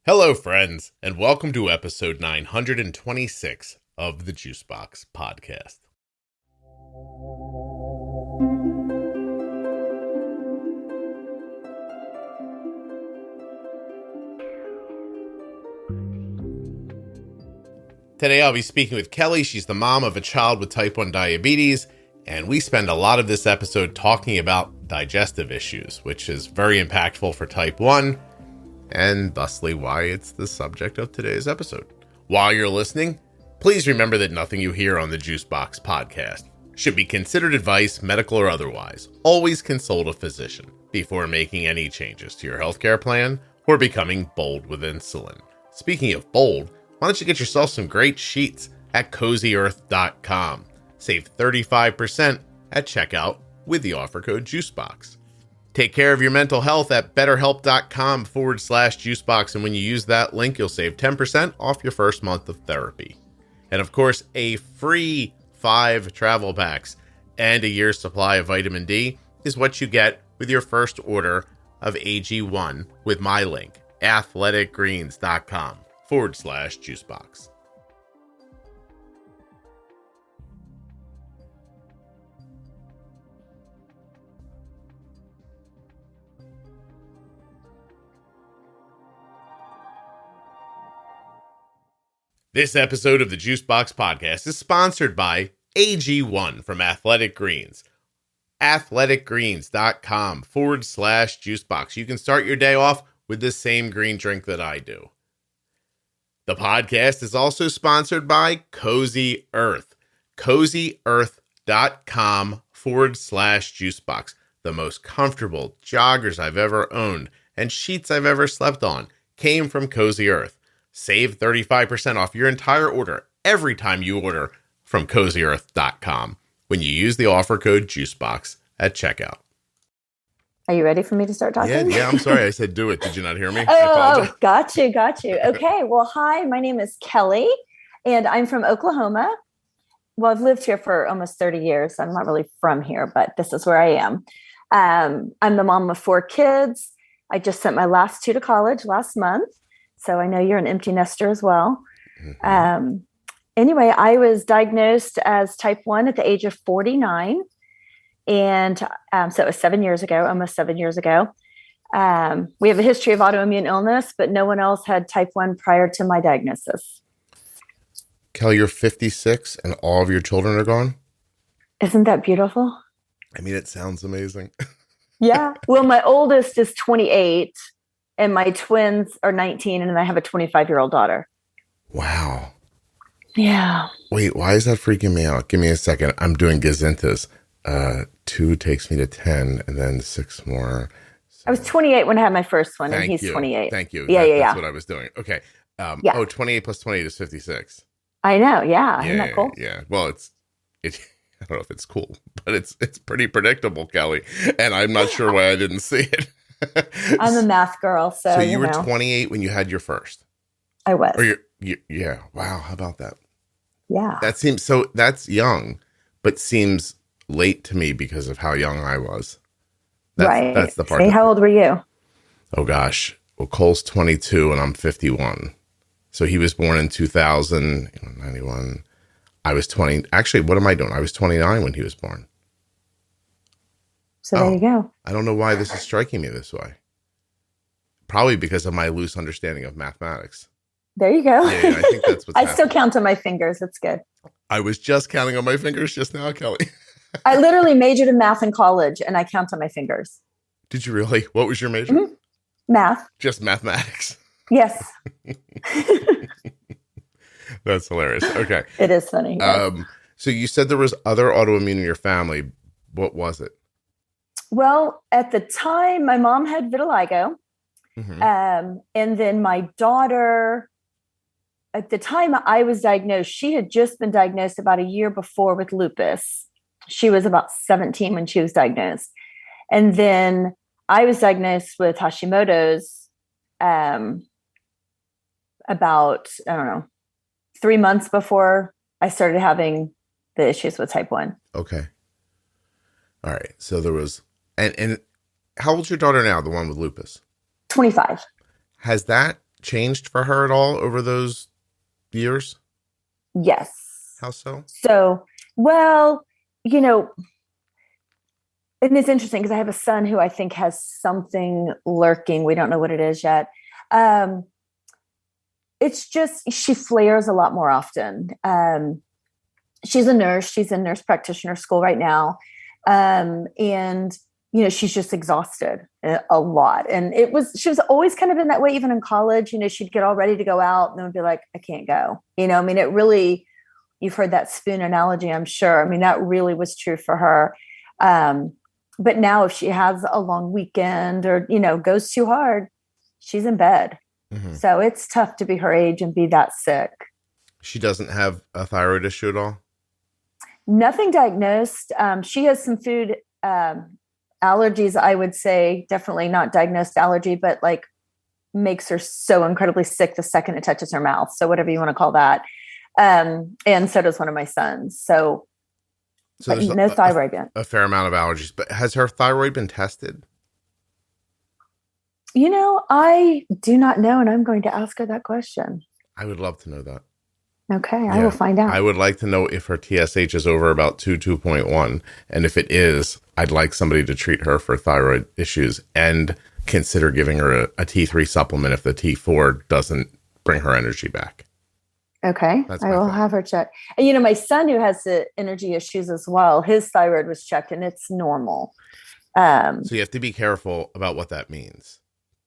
Hello, friends, and welcome to episode 926 of the Juicebox Podcast. Today I'll be speaking with Kelly. She's the mom of a child with type 1 diabetes, and we spend a lot of this episode talking about digestive issues, which is very impactful for type 1, and thusly why it's the subject of today's episode. While you're listening, please remember that nothing you hear on the Juicebox Podcast should be considered advice, medical or otherwise. Always consult a physician before making any changes to your healthcare plan or becoming bold with insulin. Speaking of bold, why don't you get yourself some great sheets at CozyEarth.com. Save 35% at checkout with the offer code JUICEBOX. Take care of your mental health at BetterHelp.com/Juicebox. And when you use that link, you'll save 10% off your first month of therapy. And of course, a free 5 travel packs and a year's supply of vitamin D is what you get with your first order of AG1 with my link, athleticgreens.com/Juicebox. This episode of the Juicebox Podcast is sponsored by AG1 from Athletic Greens. athleticgreens.com/Juicebox. You can start your day off with the same green drink that I do. The podcast is also sponsored by Cozy Earth. CozyEarth.com/Juicebox. The most comfortable joggers I've ever owned and sheets I've ever slept on came from Cozy Earth. Save 35% off your entire order every time you order from CozyEarth.com when you use the offer code JUICEBOX at checkout. Are you ready for me to start talking? Yeah, I'm sorry. I said do it. Did you not hear me? Got you. Okay, well, hi, my name is Kelly, and I'm from Oklahoma. Well, I've lived here for almost 30 years. I'm not really from here, but this is where I am. I'm the mom of 4 kids. I just sent my last 2 to college last month. So I know you're an empty nester as well. Mm-hmm. Anyway, I was diagnosed as type 1 at the age of 49. And so it was 7 years ago, almost 7 years ago. We have a history of autoimmune illness, but no one else had type 1 prior to my diagnosis. Kelly, you're 56 and all of your children are gone? Isn't that beautiful? I mean, it sounds amazing. Yeah. Well, my oldest is 28. And my twins are 19, and I have a 25-year-old daughter. Wow. Yeah. Wait, why is that freaking me out? Give me a second. I'm doing gazintas. 2 takes me to 10, and then 6 more. So. I was 28 when I had my first one, and he's 28. Thank you. Yeah, That's what I was doing. Okay. Oh, 28 plus 28 is 56. I know. Yeah. Isn't that cool? Yeah. Well, it's I don't know if it's cool, but it's pretty predictable, Kelly. And I'm not sure why I didn't see it. I'm a math girl, so you were 28 when you had your first. I was. Or yeah. Wow, how about that? Yeah. That's young, but seems late to me because of how young I was. Right. That's the part. Hey, how old were you? Oh gosh. Well, Cole's 22 and I'm 51. So he was born in 2000, 91. I was 20. Actually, what am I doing? I was 29 when he was born. So there you go. I don't know why this is striking me this way. Probably because of my loose understanding of mathematics. There you go. Yeah, I think that's what's I still count on my fingers. It's good. I was just counting on my fingers just now, Kelly. I literally majored in math in college, and I count on my fingers. Did you really? What was your major? Mm-hmm. Math. Just mathematics. Yes. That's hilarious. Okay. It is funny. Yes. So you said there was other autoimmune in your family. What was it? Well, at the time, my mom had vitiligo. Mm-hmm. And then my daughter, at the time I was diagnosed, she had just been diagnosed about a year before with lupus. She was about 17 when she was diagnosed. And then I was diagnosed with Hashimoto's about, 3 months before I started having the issues with type 1. Okay. All right. So there was, and how old's your daughter now, the one with lupus? 25. Has that changed for her at all over those years? Yes. How so? So, well, and it's interesting because I have a son who I think has something lurking. We don't know what it is yet. It's just she flares a lot more often. She's a nurse. She's in nurse practitioner school right now. And she's just exhausted a lot. And she was always kind of in that way, even in college. She'd get all ready to go out and then would be like, I can't go. It really, you've heard that spoon analogy, I'm sure. That really was true for her. But now if she has a long weekend or, goes too hard, she's in bed. Mm-hmm. So it's tough to be her age and be that sick. She doesn't have a thyroid issue at all? Nothing diagnosed. She has some food allergies, I would say. Definitely not diagnosed allergy, but like makes her so incredibly sick the second it touches her mouth. So whatever you want to call that. And so does one of my sons. So there's no thyroid yet. A fair amount of allergies. But has her thyroid been tested? I do not know, and I'm going to ask her that question. I would love to know that. Okay, yeah. I will find out. I would like to know if her TSH is over about 2.1. And if it is, I'd like somebody to treat her for thyroid issues and consider giving her a T3 supplement if the T4 doesn't bring her energy back. Okay, I will have her check. And my son who has the energy issues as well, his thyroid was checked and it's normal. So you have to be careful about what that means.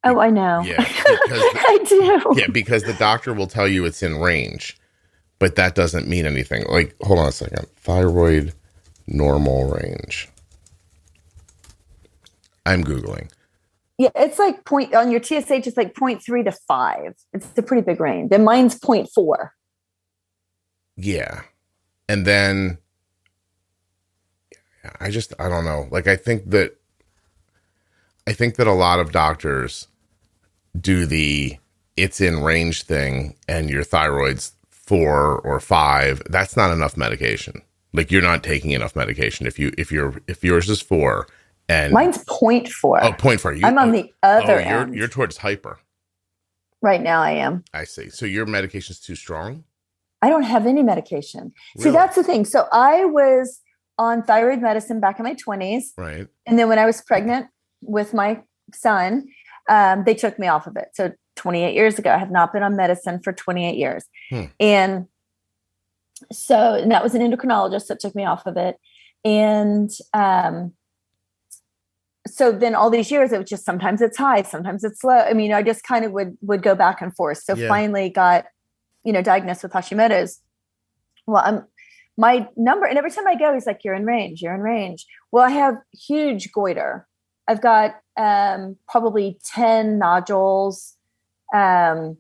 Oh, I know. Yeah, I do. Yeah, because the doctor will tell you it's in range, but that doesn't mean anything. Like, hold on a second. Thyroid normal range. I'm Googling. Yeah, it's like on your TSH, it's like 0.3 to 5. It's a pretty big range. And mine's 0.4. Yeah. And then I don't know. Like, I think that a lot of doctors do it's in range thing and your thyroid's 4 or 5. That's not enough medication. Like, you're not taking enough medication. If yours is 4 and mine's 0.4. Oh, 0.4. I'm on the other end. You're towards hyper. Right now I am. I see. So your medication's too strong? I don't have any medication. Really? See, that's the thing. So I was on thyroid medicine back in my 20s. Right. And then when I was pregnant with my son, they took me off of it. So 28 years ago, I have not been on medicine for 28 years. And that was an endocrinologist that took me off of it. And so then all these years, it was just, sometimes it's high, sometimes it's low. I just kind of would go back and forth. So finally got, diagnosed with Hashimoto's. Well, my number, and every time I go, he's like, you're in range. Well, I have huge goiter. I've got probably 10 nodules. They're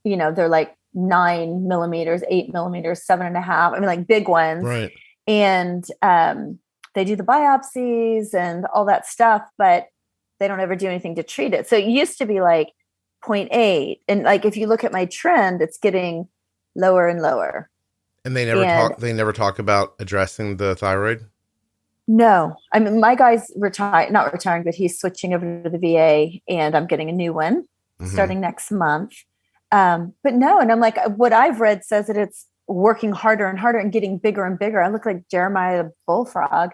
like 9 millimeters, 8 millimeters, 7.5. Like big ones. Right. And they do the biopsies and all that stuff, but they don't ever do anything to treat it. So it used to be like 0.8. And like, if you look at my trend, it's getting lower and lower. And they never talk about addressing the thyroid? No. My guy's not retiring, but he's switching over to the VA and I'm getting a new one starting next month. But no. And I'm like, what I've read says that it's working harder and harder and getting bigger and bigger. I look like Jeremiah the bullfrog.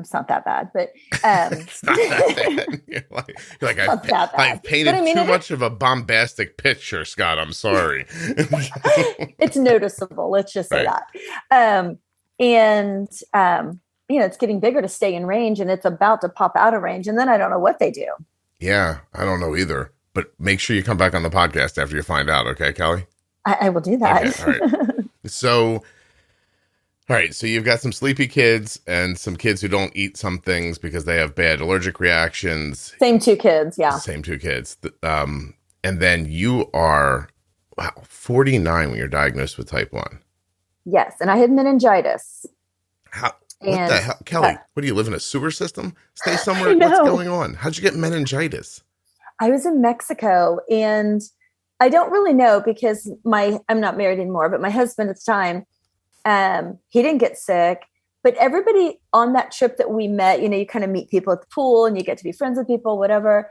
It's not that bad, but it's not that bad. You're like I've painted too much of a bombastic picture, Scott. I'm sorry. It's noticeable. Let's just say that. It's getting bigger to stay in range, and it's about to pop out of range, and then I don't know what they do. Yeah, I don't know either. But make sure you come back on the podcast after you find out, okay, Kelly? I will do that. Okay, all right. All right, so you've got some sleepy kids and some kids who don't eat some things because they have bad allergic reactions. Same two kids, yeah. Same two kids. And then you are, 49 when you're diagnosed with type 1. Yes, and I had meningitis. What the hell? Kelly, what do you live in a sewer system? Stay somewhere. What's going on? How'd you get meningitis? I was in Mexico, and I don't really know because I'm not married anymore, but my husband at the time, he didn't get sick, but everybody on that trip that we met, you kind of meet people at the pool and you get to be friends with people, whatever.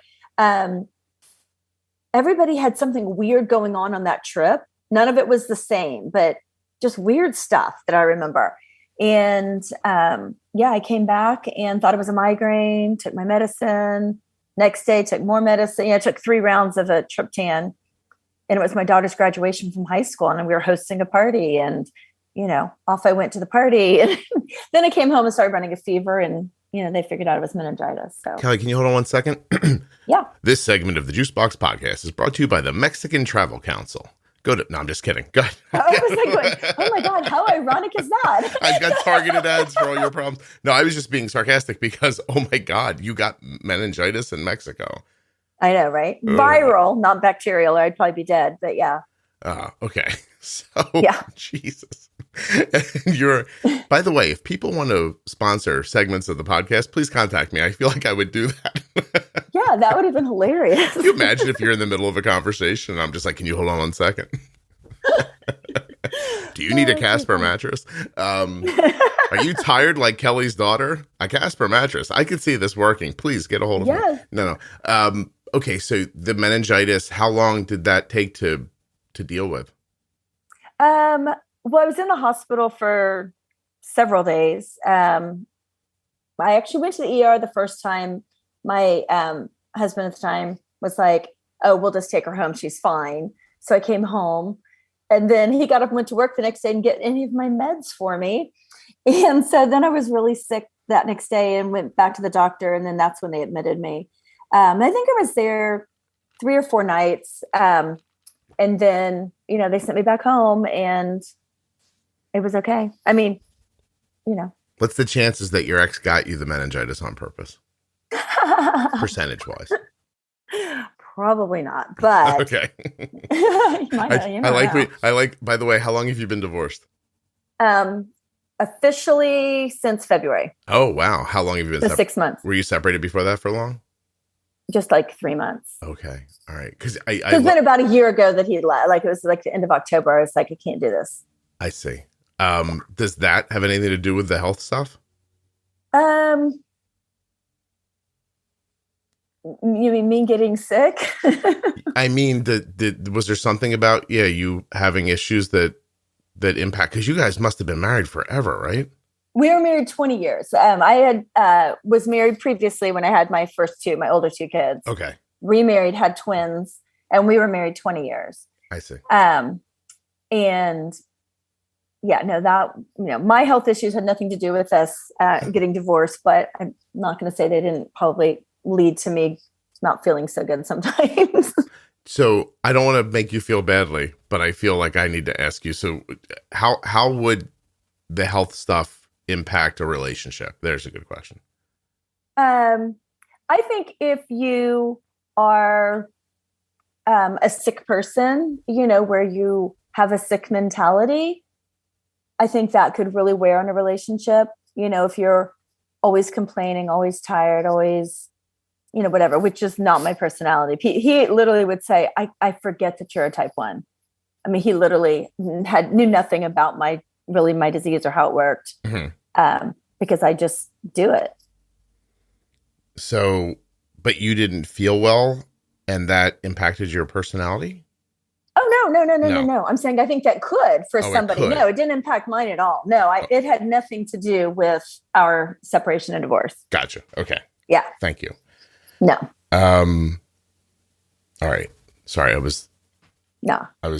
everybody had something weird going on that trip. None of it was the same, but just weird stuff that I remember. And I came back and thought it was a migraine, took my medicine. Next day, took more medicine. I took 3 rounds of a triptan. And it was my daughter's graduation from high school. And we were hosting a party. And, off I went to the party. And then I came home and started running a fever. And, they figured out it was meningitis. So, Kelly, can you hold on one second? Yeah. This segment of the Juicebox Podcast is brought to you by the Mexican Travel Council. No, I'm just kidding. Go ahead. I was like, going, oh my God, how ironic is that? I've got targeted ads for all your problems. No, I was just being sarcastic because, oh my God, you got meningitis in Mexico. I know, right? Ugh. Viral, not bacterial, or I'd probably be dead, but yeah. Okay. So, yeah. Jesus. And by the way, if people want to sponsor segments of the podcast, please contact me. I feel like I would do that. Yeah, that would have been hilarious. Can you imagine if you're in the middle of a conversation and I'm just like, can you hold on 1 second? Do you need a Casper mattress? Are you tired like Kelly's daughter? A Casper mattress. I could see this working. Please get a hold of me. No. Okay, so the meningitis, how long did that take to deal with? Well, I was in the hospital for several days. I actually went to the ER the first time. My husband at the time was like, oh, we'll just take her home. She's fine. So I came home. And then he got up and went to work the next day and get any of my meds for me. And so then I was really sick that next day and went back to the doctor. And then that's when they admitted me. I think I was there 3 or 4 nights. And then, they sent me back home and it was okay. I mean, What's the chances that your ex got you the meningitis on purpose? Percentage wise? Probably not, but okay. I like, by the way, how long have you been divorced? Officially since February. Oh, wow. How long have you been separated? 6 months. Were you separated before that for long? Just like 3 months. Okay. All right. Because it's been about a year ago that he left. Like it was like the end of October. I was like, I can't do this. I see. Does that have anything to do with the health stuff? You mean me getting sick? I mean, was there something about you having issues that impact? Because you guys must have been married forever, right? We were married 20 years. I had was married previously when I had my my older 2 kids. Okay. Remarried, had twins, and we were married 20 years. I see. And yeah, no, that my health issues had nothing to do with us getting divorced, but I'm not going to say they didn't probably lead to me not feeling so good sometimes. So I don't want to make you feel badly, but I feel like I need to ask you. So how would the health stuff impact a relationship? There's a good question. I think if you are a sick person, where you have a sick mentality, I think that could really wear on a relationship. If you're always complaining, always tired, always whatever, which is not my personality. He literally would say, I forget that you're a type 1. I mean, he literally knew nothing about my disease or how it worked, because I just do it. So, but you didn't feel well and that impacted your personality? Oh, no. I'm saying I think that could for somebody. No, it didn't impact mine at all. No, it had nothing to do with our separation and divorce. Gotcha. Okay. Yeah. Thank you. No. All right. Sorry, I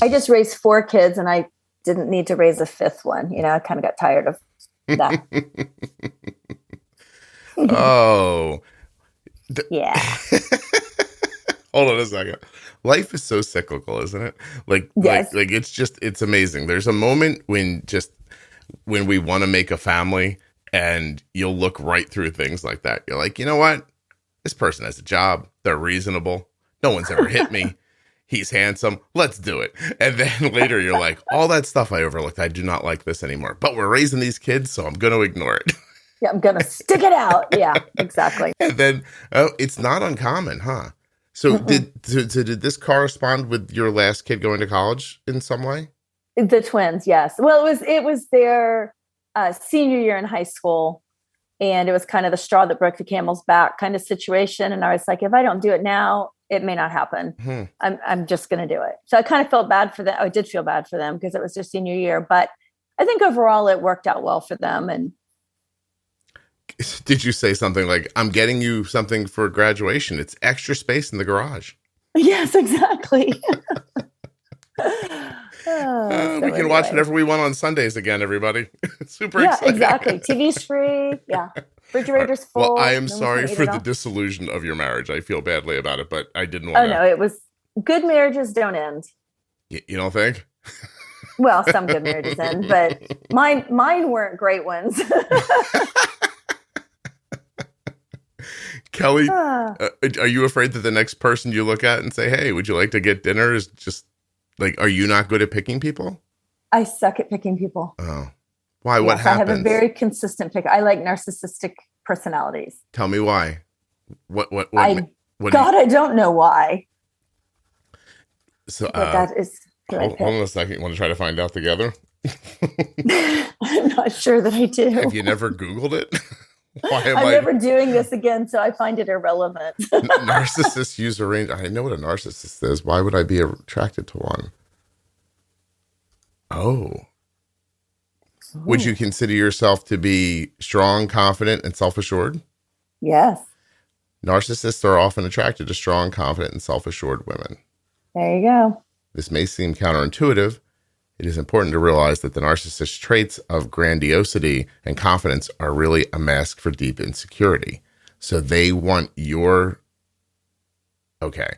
just raised 4 kids and I didn't need to raise a 5th one. I kind of got tired of that. Oh. Yeah. Hold on a second. Life is so cyclical, isn't it? Yes. Like it's amazing. There's a moment when we want to make a family and you'll look right through things like that. You're like, you know what? This person has a job. They're reasonable. No one's ever hit me. He's handsome. Let's do it. And then later you're like, all that stuff I overlooked. I do not like this anymore. But we're raising these kids, so I'm going to ignore it. Yeah, I'm going to stick it out. Yeah, exactly. And then, it's not uncommon, huh? So did this correspond with your last kid going to college in some way? The twins, yes. Well, it was their senior year in high school. And it was kind of the straw that broke the camel's back kind of situation. And I was like, if I don't do it now, it may not happen. I'm just going to do it. So I kind of felt bad for them. I did feel bad for them because it was their senior year, but I think overall it worked out well for them. And did you say something like, I'm getting you something for graduation? It's extra space in the garage. Yes, exactly. We can watch whatever we want on Sundays again, everybody. Super exciting. Exactly. TV's free. Yeah. Refrigerator's full. Well, I am sorry for the disillusion of your marriage. I feel badly about it, but I didn't want to. Oh, no, it was good marriages don't end. You don't think? Well, some good marriages end, but mine weren't great ones. Kelly, are you afraid that the next person you look at and say, hey, would you like to get dinner is just like, are you not good at picking people? I suck at picking people. Oh, why? What happens? I have a very consistent pick. I like narcissistic personalities. Tell me why. What I don't know why. So that is hold on a second. You want to try to find out together? I'm not sure that I do. Have you never Googled it? I'm never doing this again, so I find it irrelevant. Narcissists use a range. I know what a narcissist is. Why would I be attracted to one? Oh. Would you consider yourself to be strong, confident, and self-assured? Yes. Narcissists are often attracted to strong, confident, and self-assured women. There you go. This may seem counterintuitive. It is important to realize that the narcissist's traits of grandiosity and confidence are really a mask for deep insecurity. So they want your... Okay.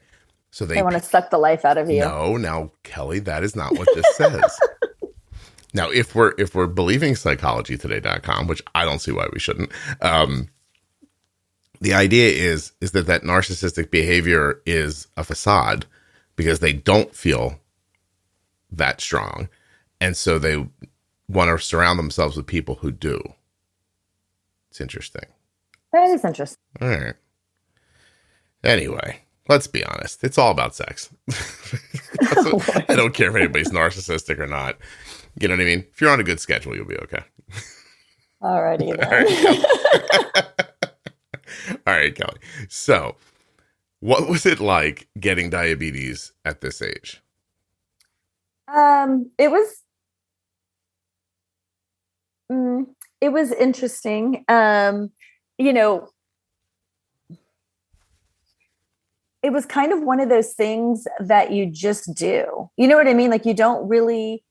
So they want to suck the life out of you. No, now, Kelly, that is not what this says. Now, if we're believing psychologytoday.com, which I don't see why we shouldn't, the idea is that narcissistic behavior is a facade because they don't feel that strong. And so they want to surround themselves with people who do. It's interesting. That is interesting. All right. Anyway, let's be honest. It's all about sex. I don't care if anybody's narcissistic or not. You know what I mean? If you're on a good schedule, you'll be okay. Alrighty then. All right, Kelly. So, what was it like getting diabetes at this age? It was interesting. It was kind of one of those things that you just do. You know what I mean? Like you don't really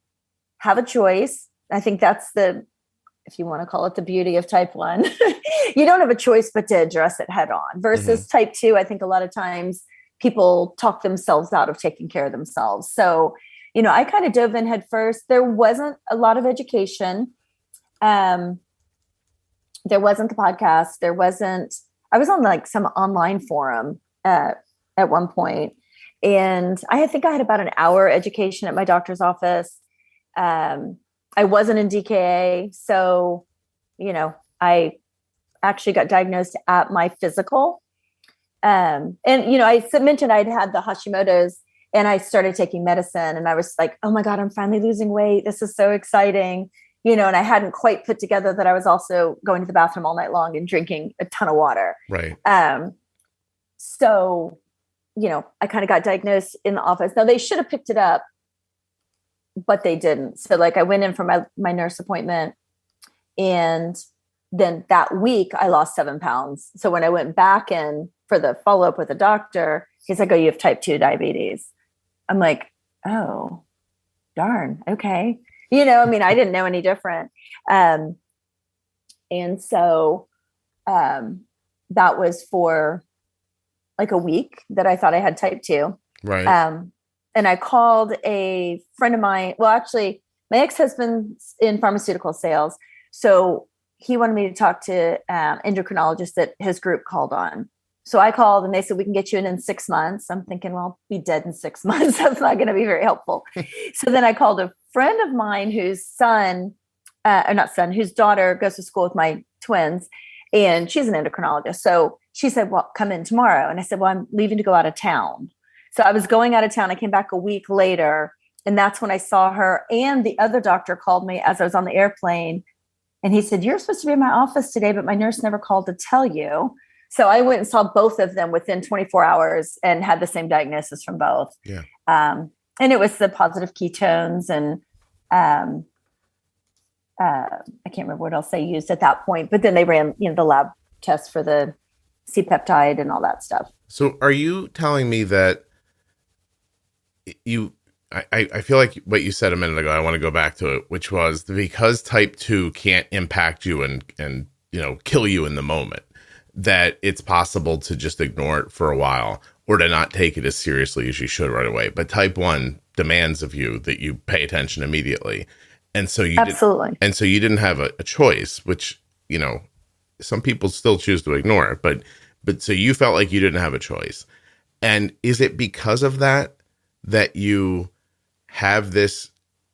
have a choice. I think that's if you want to call it the beauty of type 1, you don't have a choice but to address it head on versus type 2. I think a lot of times people talk themselves out of taking care of themselves. So, I kind of dove in head first. There wasn't a lot of education. There wasn't the podcast. I was on like some online forum at one point, and I think I had about an hour education at my doctor's office. I wasn't in DKA. So, I actually got diagnosed at my physical. I mentioned I'd had the Hashimoto's and I started taking medicine and I was like, oh my God, I'm finally losing weight. This is so exciting. And I hadn't quite put together that I was also going to the bathroom all night long and drinking a ton of water. Right. So, I kind of got diagnosed in the office. Now they should have picked it up, but they didn't. So like I went in for my nurse appointment and then that week I lost 7 pounds. So when I went back in for the follow-up with the doctor, he's like, oh, you have type 2 diabetes. I'm like, oh, darn. Okay. I didn't know any different. And so that was for like a week that I thought I had type 2. Right. And I called a friend of mine. Well, actually, my ex-husband's in pharmaceutical sales. So he wanted me to talk to endocrinologist that his group called on. So I called and they said, we can get you in 6 months. I'm thinking, well, I'll be dead in 6 months. That's not going to be very helpful. So then I called a friend of mine whose whose daughter goes to school with my twins, and she's an endocrinologist. So she said, well, come in tomorrow. And I said, well, I'm leaving to go out of town. So I was going out of town. I came back a week later, and that's when I saw her. And the other doctor called me as I was on the airplane. And he said, you're supposed to be in my office today, but my nurse never called to tell you. So I went and saw both of them within 24 hours and had the same diagnosis from both. Yeah. And it was the positive ketones and I can't remember what else they used at that point, but then they ran, the lab test for the C-peptide and all that stuff. So are you telling me that I feel like what you said a minute ago, I want to go back to it, which was because type 2 can't impact you and kill you in the moment, that it's possible to just ignore it for a while or to not take it as seriously as you should right away. But type 1 demands of you that you pay attention immediately. And so you Absolutely. And so you didn't have a choice, which, some people still choose to ignore it, but so you felt like you didn't have a choice. And is it because of that you have this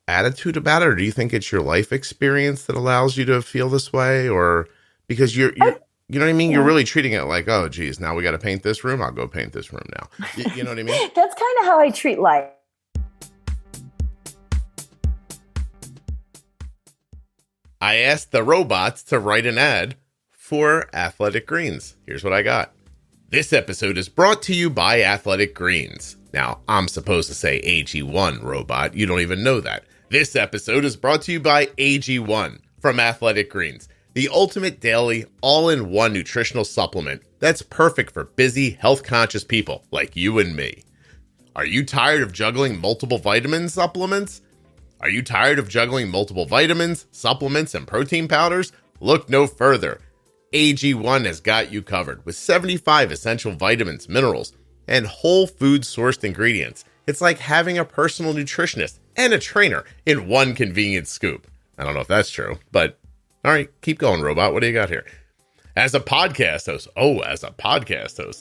attitude about it, or do you think it's your life experience that allows you to feel this way? Or because you're you know what I mean? Yeah. You're really treating it like, oh geez, now we got to paint this room. I'll go paint this room now. You know what I mean? That's kind of how I treat life. I asked the robots to write an ad for Athletic Greens. Here's what I got. This episode is brought to you by Athletic Greens. Now, I'm supposed to say AG1, robot. You don't even know that. This episode is brought to you by AG1 from Athletic Greens, the ultimate daily, all-in-one nutritional supplement that's perfect for busy, health-conscious people like you and me. Are you tired of juggling multiple vitamin supplements? Are you tired of juggling multiple vitamins, supplements, and protein powders? Look no further. AG1 has got you covered with 75 essential vitamins, minerals, and whole food sourced ingredients. It's like having a personal nutritionist and a trainer in one convenient scoop. I don't know if that's true, but all right, keep going, robot. What do you got here? As a podcast host,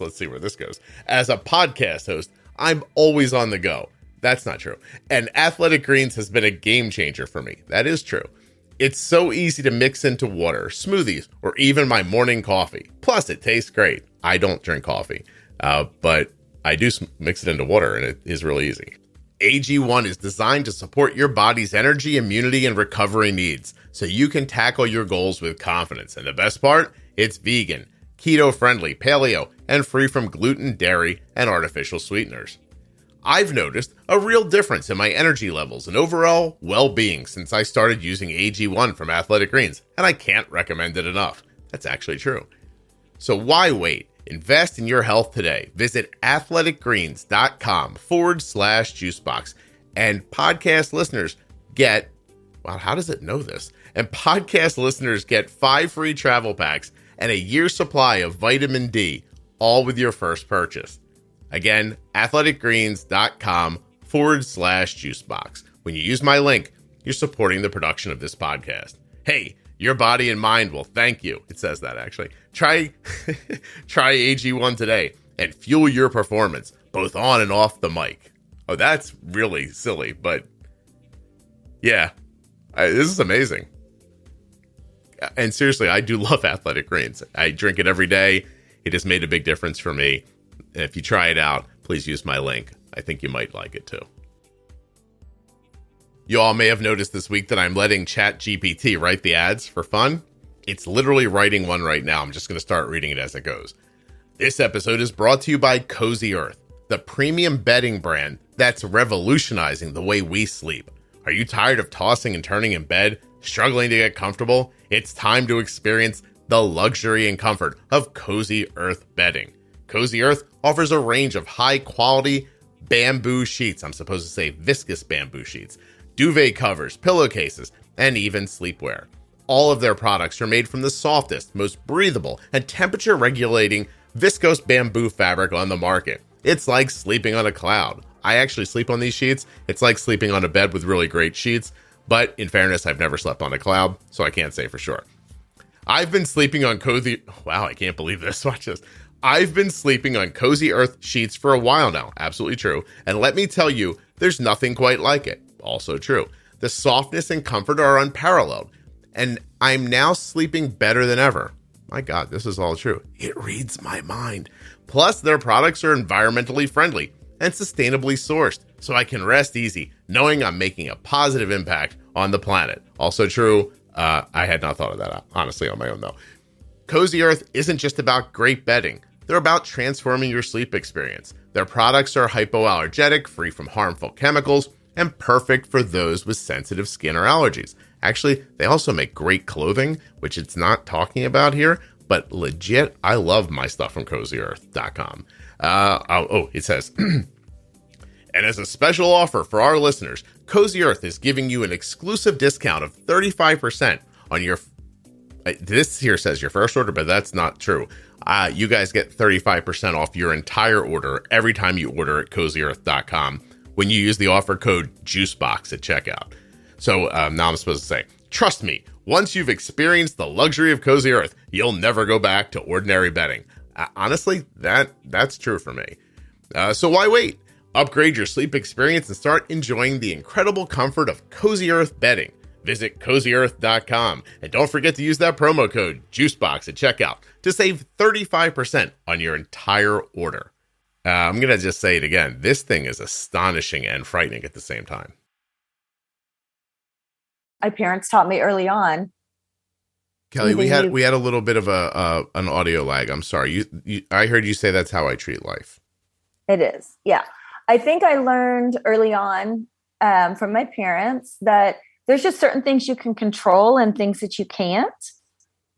let's see where this goes. As a podcast host, I'm always on the go. That's not true. And Athletic Greens has been a game changer for me. That is true. It's so easy to mix into water, smoothies, or even my morning coffee. Plus, it tastes great. I don't drink coffee, but I do mix it into water, and it is really easy. AG1 is designed to support your body's energy, immunity, and recovery needs, so you can tackle your goals with confidence. And the best part? It's vegan, keto-friendly, paleo, and free from gluten, dairy, and artificial sweeteners. I've noticed a real difference in my energy levels and overall well-being since I started using AG1 from Athletic Greens, and I can't recommend it enough. That's actually true. So why wait? Invest in your health today. Visit athleticgreens.com/juicebox. And podcast listeners get, wow, how does it know this? And podcast listeners get 5 free travel packs and a year's supply of vitamin D, all with your first purchase. Again, athleticgreens.com/juicebox. When you use my link, you're supporting the production of this podcast. Hey, your body and mind will thank you. It says that actually. Try AG1 today and fuel your performance, both on and off the mic. Oh, that's really silly, but yeah, this is amazing. And seriously, I do love Athletic Greens. I drink it every day. It has made a big difference for me. And if you try it out, please use my link. I think you might like it too. You all may have noticed this week that I'm letting ChatGPT write the ads for fun. It's literally writing one right now. I'm just going to start reading it as it goes. This episode is brought to you by Cozy Earth, the premium bedding brand that's revolutionizing the way we sleep. Are you tired of tossing and turning in bed, struggling to get comfortable? It's time to experience the luxury and comfort of Cozy Earth bedding. Cozy Earth offers a range of high-quality bamboo sheets. I'm supposed to say viscous bamboo sheets, duvet covers, pillowcases, and even sleepwear. All of their products are made from the softest, most breathable, and temperature-regulating viscose bamboo fabric on the market. It's like sleeping on a cloud. I actually sleep on these sheets. It's like sleeping on a bed with really great sheets, but in fairness, I've never slept on a cloud, so I can't say for sure. I've been sleeping on Cozy... Wow, I can't believe this. Watch this. I've been sleeping on Cozy Earth sheets for a while now. Absolutely true. And let me tell you, there's nothing quite like it. Also true. The softness and comfort are unparalleled. And I'm now sleeping better than ever. My God, this is all true. It reads my mind. Plus, their products are environmentally friendly and sustainably sourced, so I can rest easy knowing I'm making a positive impact on the planet. Also true. I had not thought of that, honestly, on my own, though. Cozy Earth isn't just about great bedding. They're about transforming your sleep experience. Their products are hypoallergenic, free from harmful chemicals, and perfect for those with sensitive skin or allergies. Actually, they also make great clothing, which it's not talking about here, but legit, I love my stuff from CozyEarth.com. It says, and as a special offer for our listeners, Cozy Earth is giving you an exclusive discount of 35% on your, this here says your first order, but that's not true. You guys get 35% off your entire order every time you order at CozyEarth.com when you use the offer code Juicebox at checkout. So now I'm supposed to say, trust me, once you've experienced the luxury of Cozy Earth, you'll never go back to ordinary bedding. Honestly, that's true for me. So why wait? Upgrade your sleep experience and start enjoying the incredible comfort of Cozy Earth bedding. Visit CozyEarth.com and don't forget to use that promo code Juicebox at checkout to save 35% on your entire order. I'm going to just say it again. This thing is astonishing and frightening at the same time. My parents taught me early on. Kelly, we had a little bit of an audio lag. I'm sorry. I heard you say that's how I treat life. It is. Yeah. I think I learned early on from my parents that there's just certain things you can control and things that you can't.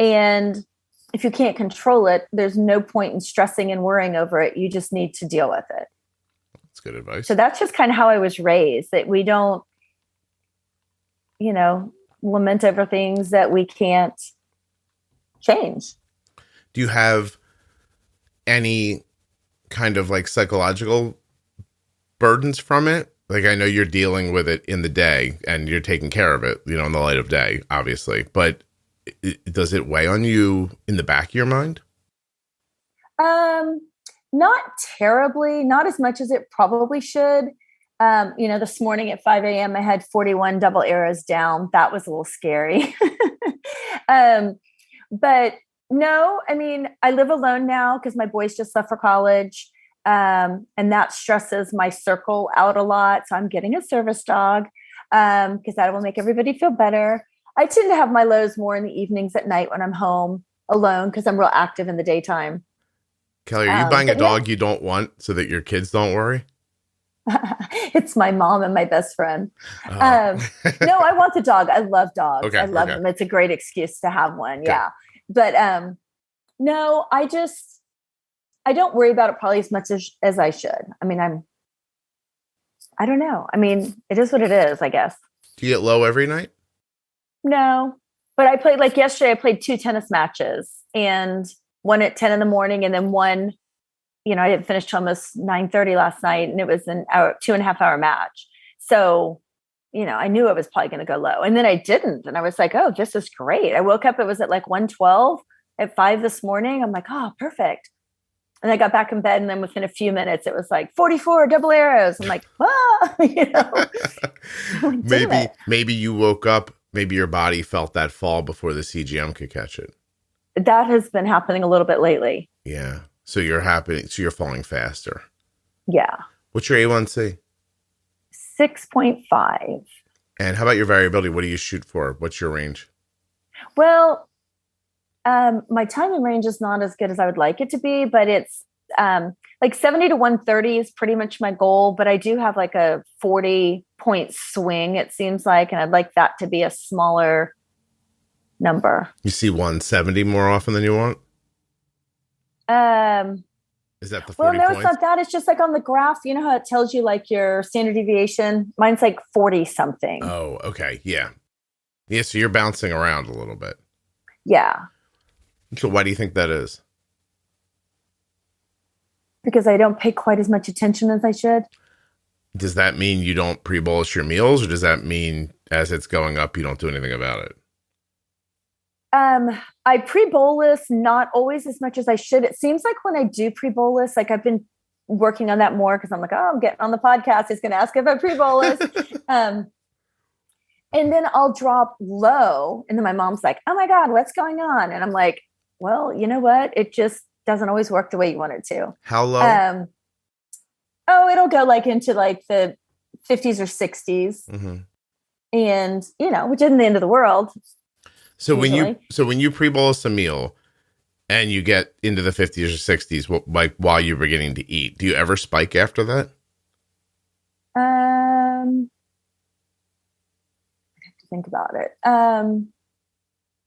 And if you can't control it, there's no point in stressing and worrying over it. You just need to deal with it. That's good advice. So that's just kind of how I was raised, that we don't, lament over things that we can't change. Do you have any kind of like psychological burdens from it? Like, I know you're dealing with it in the day and you're taking care of it, in the light of day, obviously, but does it weigh on you in the back of your mind? Not terribly, not as much as it probably should. This morning at 5 a.m., I had 41 double arrows down. That was a little scary. But no, I live alone now because my boys just left for college. And that stresses my circle out a lot. So I'm getting a service dog because that will make everybody feel better. I tend to have my lows more in the evenings at night when I'm home alone because I'm real active in the daytime. Kelly, are you buying a dog you don't want so that your kids don't worry? It's my mom and my best friend. Oh. No, I want the dog. I love dogs. Okay, I love them. It's a great excuse to have one. Okay. Yeah. But no, I don't worry about it probably as much as I should. I don't know. It is what it is, I guess. Do you get low every night? No, but I played yesterday, I played 2 tennis matches and one at 10 in the morning and then one, I didn't finish till almost 9:30 last night and it was an hour, 2.5 hour match. So, I knew I was probably going to go low and then I didn't. And I was like, oh, this is great. I woke up, it was at 1:12 at 5 this morning. I'm like, oh, perfect. And I got back in bed and then within a few minutes, it was 44 double arrows. I'm like, maybe you woke up, maybe your body felt that fall before the CGM could catch it. That has been happening a little bit lately. Yeah. So you're falling faster. Yeah. What's your A1C? 6.5. And how about your variability? What do you shoot for? What's your range? Well, my time in range is not as good as I would like it to be, but it's 70 to 130 is pretty much my goal. But I do have a 40-point swing, it seems like, and I'd like that to be a smaller number. You see 170 more often than you want? Is that the 40 Well, no, points? It's not that. It's just on the graph. You know how it tells you your standard deviation? Mine's 40 something. Oh, okay. Yeah. Yeah. So you're bouncing around a little bit. Yeah. So why do you think that is? Because I don't pay quite as much attention as I should. Does that mean you don't pre-bolus your meals, or does that mean as it's going up, you don't do anything about it? I pre-bolus not always as much as I should. It seems like when I do pre-bolus, I've been working on that more because I'm I'm getting on the podcast. He's going to ask if I pre-bolus. And then I'll drop low. And then my mom's like, oh my God, what's going on? And I'm like, well, you know what? It just doesn't always work the way you want it to. How low? It'll go into the 50s or 60s. Mm-hmm. And, which isn't the end of the world. So usually when you pre-bolus a meal, and you get into the 50s or 60s, like while you're beginning to eat, do you ever spike after that? I have to think about it.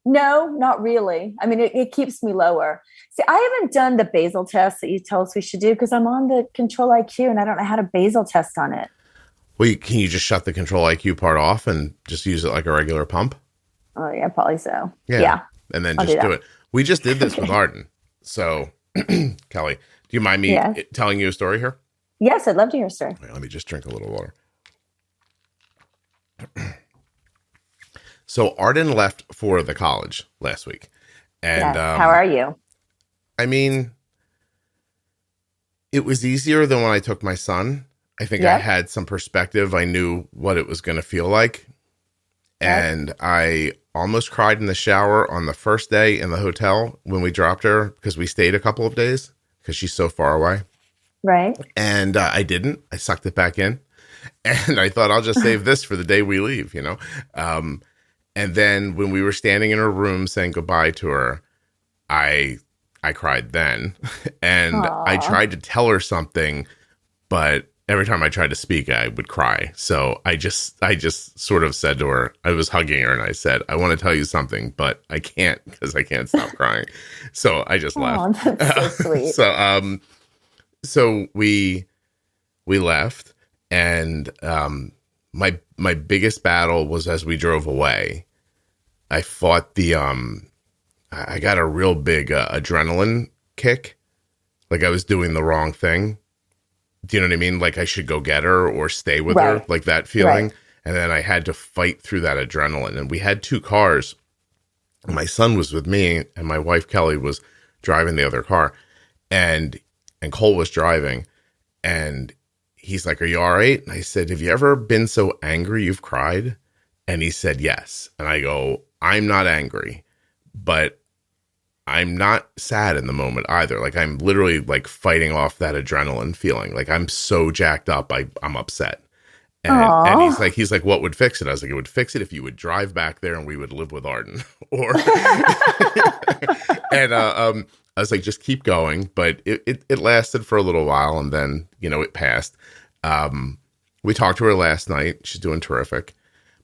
No, not really. I mean, it keeps me lower. See, I haven't done the basal test that you tell us we should do because I'm on the Control IQ and I don't know how to basal test on it. Well, can you just shut the Control IQ part off and just use it like a regular pump? Oh, yeah, probably so. Yeah. And then just do it. We just did this with Arden. So, Kelly, do you mind me telling you a story here? Yes, I'd love to hear a story. Let me just drink a little water. So Arden left for the college last week. And how are you? I mean, it was easier than when I took my son. I think I had some perspective. I knew what it was going to feel like. And I almost cried in the shower on the first day in the hotel when we dropped her because we stayed a couple of days because she's so far away. Right. And I didn't. I sucked it back in. And I thought I'll just save this for the day we leave, you know. And then when we were standing in her room saying goodbye to her, I cried then. And I tried to tell her something, but every time I tried to speak, I would cry. So I just sort of said to her, I was hugging her and I said, I want to tell you something, but I can't because I can't stop crying. So I just left. That's so sweet. So we left, and my biggest battle was as we drove away. I fought I got a real big adrenaline kick, like I was doing the wrong thing. Do you know what I mean? Like I should go get her or stay with her, like that feeling. Right. And then I had to fight through that adrenaline. And we had two cars. My son was with me, and my wife Kelly was driving the other car, and Cole was driving, and he's like, "Are you all right?" And I said, "Have you ever been so angry you've cried?" And he said, "Yes." And I go, "I'm not angry, but I'm not sad in the moment either. Like I'm literally like fighting off that adrenaline feeling. Like I'm so jacked up, I'm upset." And he's like, "What would fix it?" I was like, "It would fix it if you would drive back there and we would live with Arden." Or and I was like, "Just keep going." But it lasted for a little while, and then it passed. We talked to her last night. She's doing terrific.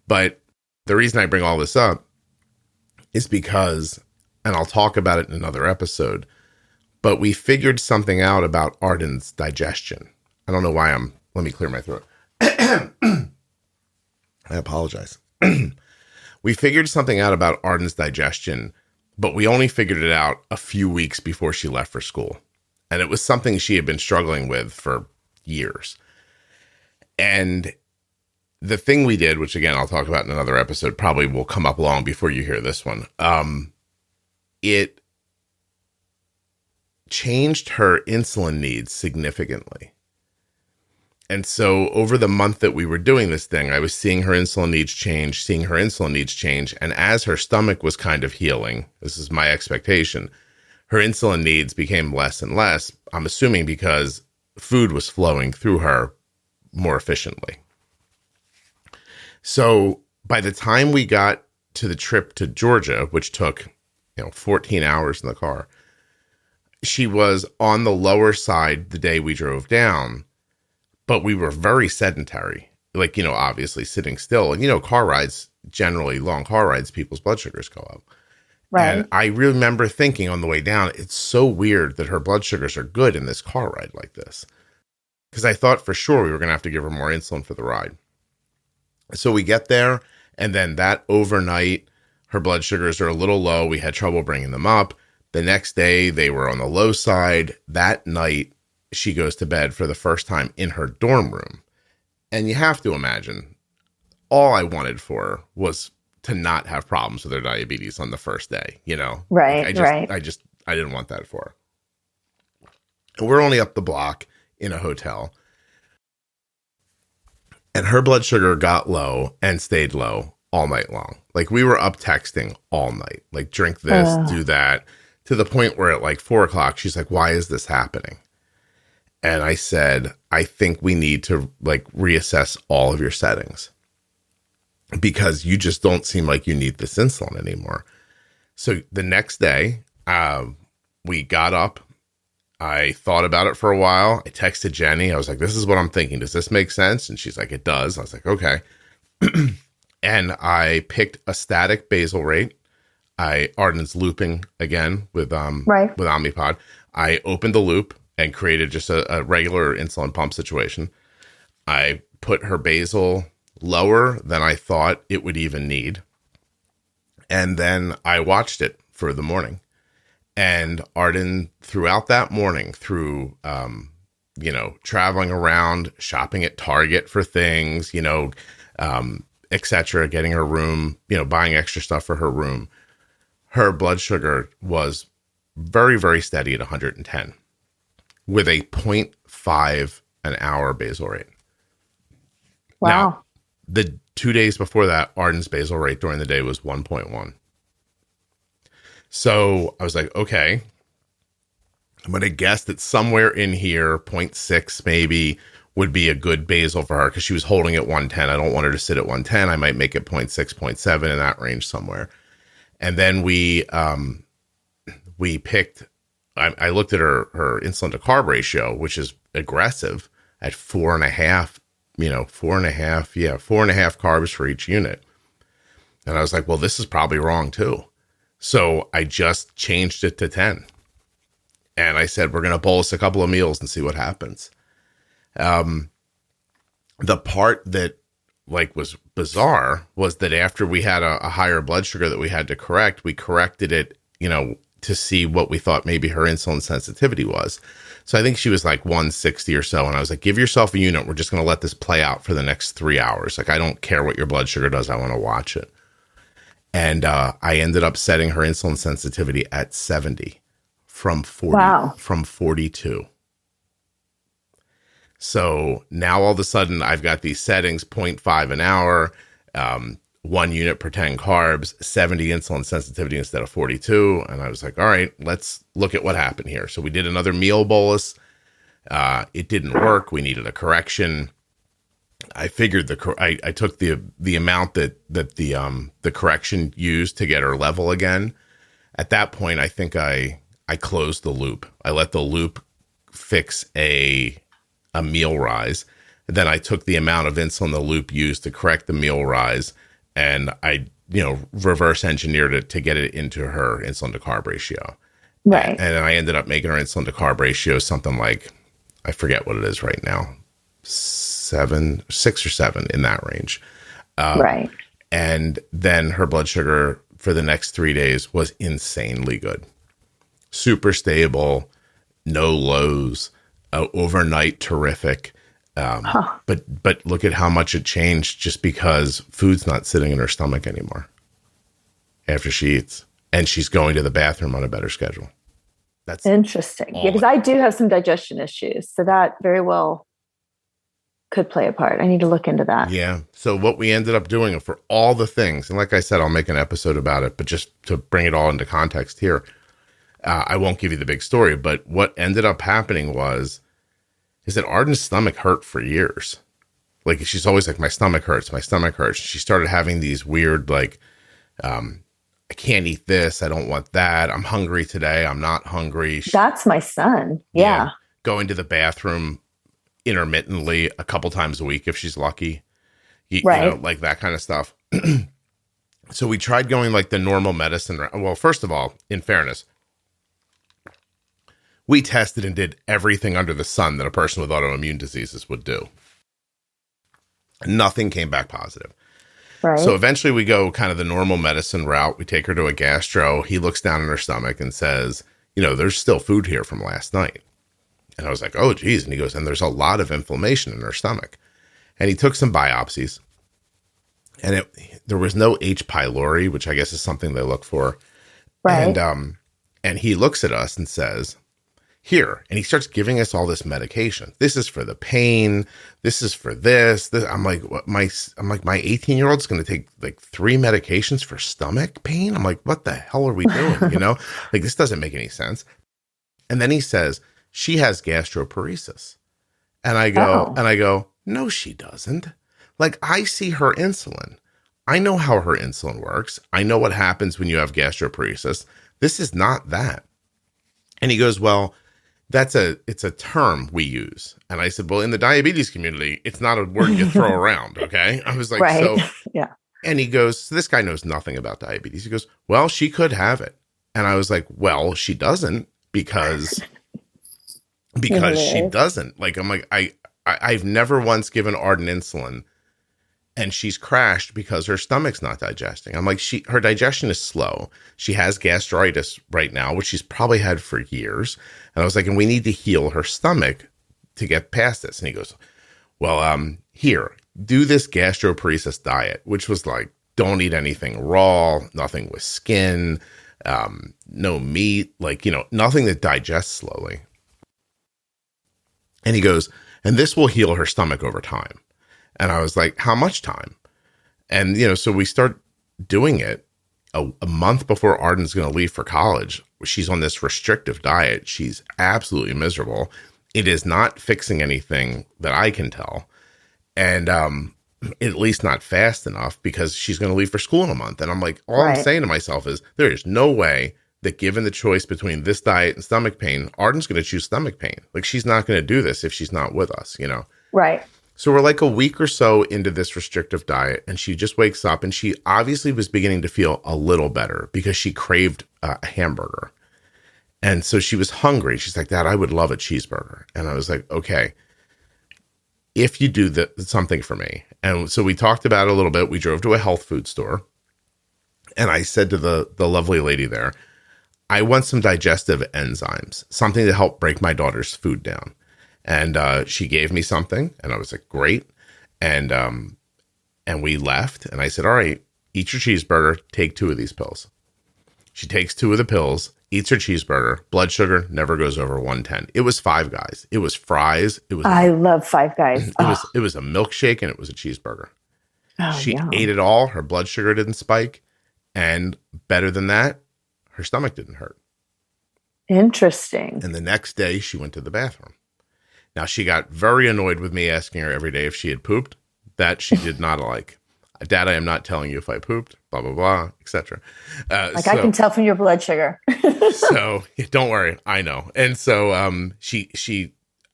But the reason I bring all this up is because, and I'll talk about it in another episode, but we figured something out about Arden's digestion. I don't know why let me clear my throat. I apologize. We figured something out about Arden's digestion, but we only figured it out a few weeks before she left for school. And it was something she had been struggling with for years. And the thing we did, which again, I'll talk about in another episode, probably will come up long before you hear this one. It changed her insulin needs significantly. And so over the month that we were doing this thing, I was seeing her insulin needs change. And as her stomach was kind of healing, this is my expectation, her insulin needs became less and less, I'm assuming because food was flowing through her more efficiently. So by the time we got to the trip to Georgia, which took 14 hours in the car, she was on the lower side the day we drove down, but we were very sedentary, like, obviously sitting still. And, car rides, generally long car rides, people's blood sugars go up. Right. And I remember thinking on the way down, it's so weird that her blood sugars are good in this car ride like this. Because I thought for sure we were going to have to give her more insulin for the ride. So we get there, and then that overnight, her blood sugars are a little low. We had trouble bringing them up. The next day, they were on the low side. That night, she goes to bed for the first time in her dorm room. And you have to imagine, all I wanted for her was to not have problems with her diabetes on the first day, Right, right. I didn't want that for her. And we're only up the block in a hotel. And her blood sugar got low and stayed low all night long. Like we were up texting all night, like drink this, do that, to the point where at like 4:00, she's like, "Why is this happening?" And I said, "I think we need to like reassess all of your settings because you just don't seem like you need this insulin anymore." So the next day, we got up. I thought about it for a while. I texted Jenny. I was like, this is what I'm thinking. Does this make sense? And she's like, it does. I was like, okay. And I picked a static basal rate. Arden's looping again with Omnipod. I opened the loop and created just a regular insulin pump situation. I put her basal lower than I thought it would even need. And then I watched it for the morning. And Arden, throughout that morning, through, traveling around, shopping at Target for things, etc., getting her room, buying extra stuff for her room, her blood sugar was very, very steady at 110 with a 0.5 an hour basal rate. Wow. Now, the 2 days before that, Arden's basal rate during the day was 1.1. So I was like, okay, I'm going to guess that somewhere in here, 0.6 maybe would be a good basal for her because she was holding at 110. I don't want her to sit at 110. I might make it 0.6, 0.7 in that range somewhere. And then we picked, I looked at her insulin to carb ratio, which is aggressive at 4.5, 4.5 carbs for each unit. And I was like, well, this is probably wrong too. So I just changed it to 10. And I said, we're going to bolus a couple of meals and see what happens. The part that was bizarre was that after we had a higher blood sugar that we had to correct, we corrected it, to see what we thought maybe her insulin sensitivity was. So I think she was like 160 or so. And I was like, give yourself a unit. We're just going to let this play out for the next 3 hours. Like, I don't care what your blood sugar does. I want to watch it. And I ended up setting her insulin sensitivity at 70 from 42. So now all of a sudden I've got these settings, 0.5 an hour, 1 unit per 10 carbs, 70 insulin sensitivity instead of 42. And I was like, all right, let's look at what happened here. So we did another meal bolus. It didn't work. We needed a correction. I figured I took the amount that the correction used to get her level again. At that point, I think I closed the loop. I let the loop fix a meal rise. Then I took the amount of insulin the loop used to correct the meal rise, and I reverse engineered it to get it into her insulin to carb ratio. Right. And I ended up making her insulin to carb ratio something like, I forget what it is right now, 6 or 7 in that range. Right. And then her blood sugar for the next 3 days was insanely good. Super stable, no lows, overnight terrific. But look at how much it changed just because food's not sitting in her stomach anymore after she eats. And she's going to the bathroom on a better schedule. That's interesting. Yeah, because I do have some digestion issues. So that very well could play a part. I need to look into that. Yeah. So what we ended up doing for all the things, and like I said, I'll make an episode about it, but just to bring it all into context here, I won't give you the big story, but what ended up happening is that Arden's stomach hurt for years. Like, she's always like, my stomach hurts. She started having these weird, I can't eat this. I don't want that. I'm hungry today. I'm not hungry. That's my son. Yeah. Going to the bathroom intermittently a couple times a week if she's lucky. Right. Like that kind of stuff. So we tried going like the normal medicine. Well, first of all, in fairness, we tested and did everything under the sun that a person with autoimmune diseases would do. Nothing came back positive. Right. So eventually we go kind of the normal medicine route. We take her to a gastro. He looks down in her stomach and says, there's still food here from last night. And I was like, oh, geez. And he goes, and there's a lot of inflammation in her stomach. And he took some biopsies. And there was no H. pylori, which I guess is something they look for. Right. And he looks at us and says, here. And he starts giving us all this medication. This is for the pain. This is for this. I'm like, what? My 18-year-old's going to take like 3 medications for stomach pain. I'm like, what the hell are we doing? Like, this doesn't make any sense. And then he says, she has gastroparesis. And I go, no, she doesn't. Like, I see her insulin. I know how her insulin works. I know what happens when you have gastroparesis. This is not that. And he goes, well, it's a term we use. And I said, well, in the diabetes community, it's not a word you throw around. Okay. I was like, right. So, yeah. And he goes, so this guy knows nothing about diabetes. He goes, well, she could have it. And I was like, well, she doesn't because she doesn't. Like, I'm like, I've never once given Arden insulin and she's crashed because her stomach's not digesting. I'm like, her digestion is slow. She has gastritis right now, which she's probably had for years. And I was like, and we need to heal her stomach to get past this. And he goes, well, here, do this gastroparesis diet, which was like, don't eat anything raw, nothing with skin, no meat, like, nothing that digests slowly. And he goes, and this will heal her stomach over time. And I was like, how much time? And, so we start doing it a month before Arden's going to leave for college. She's on this restrictive diet. She's absolutely miserable. It is not fixing anything that I can tell. And at least not fast enough because she's going to leave for school in a month. And I'm like, all I'm saying to myself is there is no way that given the choice between this diet and stomach pain, Arden's going to choose stomach pain. Like she's not going to do this if she's not with us, Right. So we're like a week or so into this restrictive diet and she just wakes up and she obviously was beginning to feel a little better because she craved a hamburger. And so she was hungry. She's like, Dad, I would love a cheeseburger. And I was like, okay, if you do something for me. And so we talked about it a little bit. We drove to a health food store and I said to the lovely lady there, I want some digestive enzymes, something to help break my daughter's food down. And she gave me something and I was like, great. And we left and I said, all right, eat your cheeseburger, take 2 of these pills. She takes 2 of the pills, eats her cheeseburger, blood sugar never goes over 110. It was Five Guys. It was fries. I love Five Guys. It was a milkshake and it was a cheeseburger. Oh, she ate it all. Her blood sugar didn't spike. And better than that, her stomach didn't hurt. Interesting. And the next day she went to the bathroom. Now she got very annoyed with me asking her every day if she had pooped. That she did not like. Dad, I am not telling you if I pooped, blah, blah, blah, etc. I can tell from your blood sugar. So don't worry. I know. And so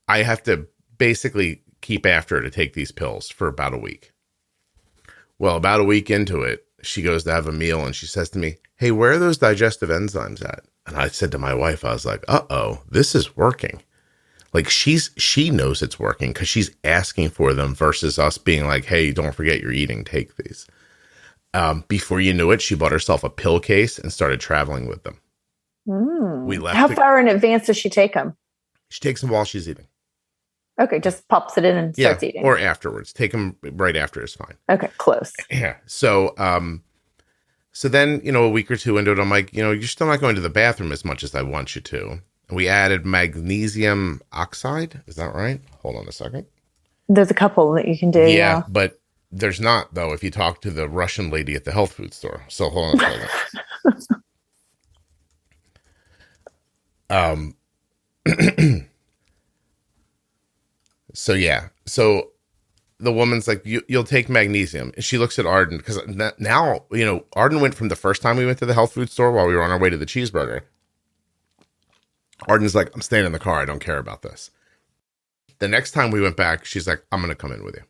I have to basically keep after her to take these pills for about a week. Well, about a week into it, she goes to have a meal and she says to me, hey, where are those digestive enzymes at? And I said to my wife, I was like, uh-oh, this is working. Like she knows it's working because she's asking for them versus us being like, hey, don't forget you're eating, take these. Before you knew it, she bought herself a pill case and started traveling with them. We left. How far in advance does she take them? She takes them while she's eating. Okay, just pops it in and starts eating. Or afterwards. Take them right after is fine. Okay, close. Yeah. So then, a week or two into it, I'm like, you're still not going to the bathroom as much as I want you to. We added magnesium oxide. Is that right? Hold on a second. There's a couple that you can do. Yeah, but there's not, though, if you talk to the Russian lady at the health food store. So hold on a second. So the woman's like, you'll take magnesium. And she looks at Arden because now, Arden went from the first time we went to the health food store while we were on our way to the cheeseburger. Arden's like, I'm staying in the car. I don't care about this. The next time we went back, she's like, I'm going to come in with you.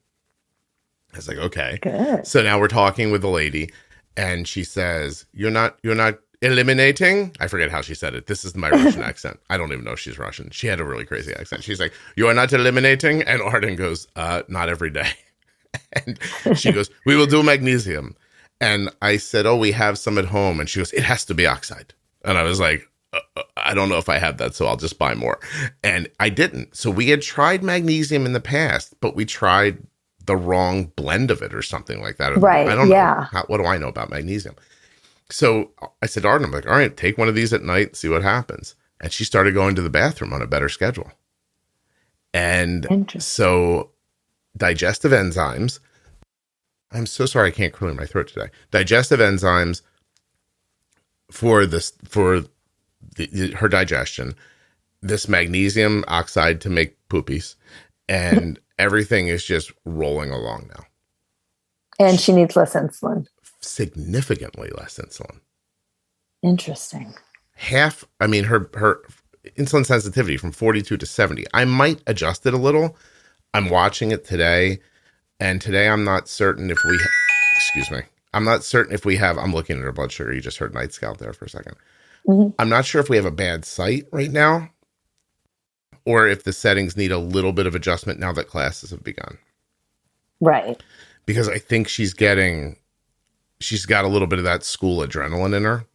I was like, okay. Good. So now we're talking with the lady and she says, you're not eliminating. I forget how she said it. This is my Russian accent. I don't even know if she's Russian. She had a really crazy accent. She's like, you are not eliminating. And Arden goes, not every day. And she goes, we will do magnesium. And I said, oh, we have some at home. And she goes, it has to be oxide. And I was like, I don't know if I have that, so I'll just buy more. And I didn't. So we had tried magnesium in the past, but we tried the wrong blend of it or something like that. Right. I don't know. What do I know about magnesium? So I said to Arden, I'm like, all right, take one of these at night, see what happens. And she started going to the bathroom on a better schedule. And so digestive enzymes, I'm so sorry I can't clear my throat today. Digestive enzymes for her digestion, this magnesium oxide to make poopies, and everything is just rolling along now. And she needs less insulin. Significantly less insulin. Interesting. Her insulin sensitivity from 42 to 70. I might adjust it a little. I'm watching it today, and today I'm not certain if we, excuse me, I'm not certain if we have, I'm looking at her blood sugar. You just heard Night Scout there for a second. Mm-hmm. I'm not sure if we have a bad site right now, or if the settings need a little bit of adjustment now that classes have begun. Right. Because I think she's got a little bit of that school adrenaline in her.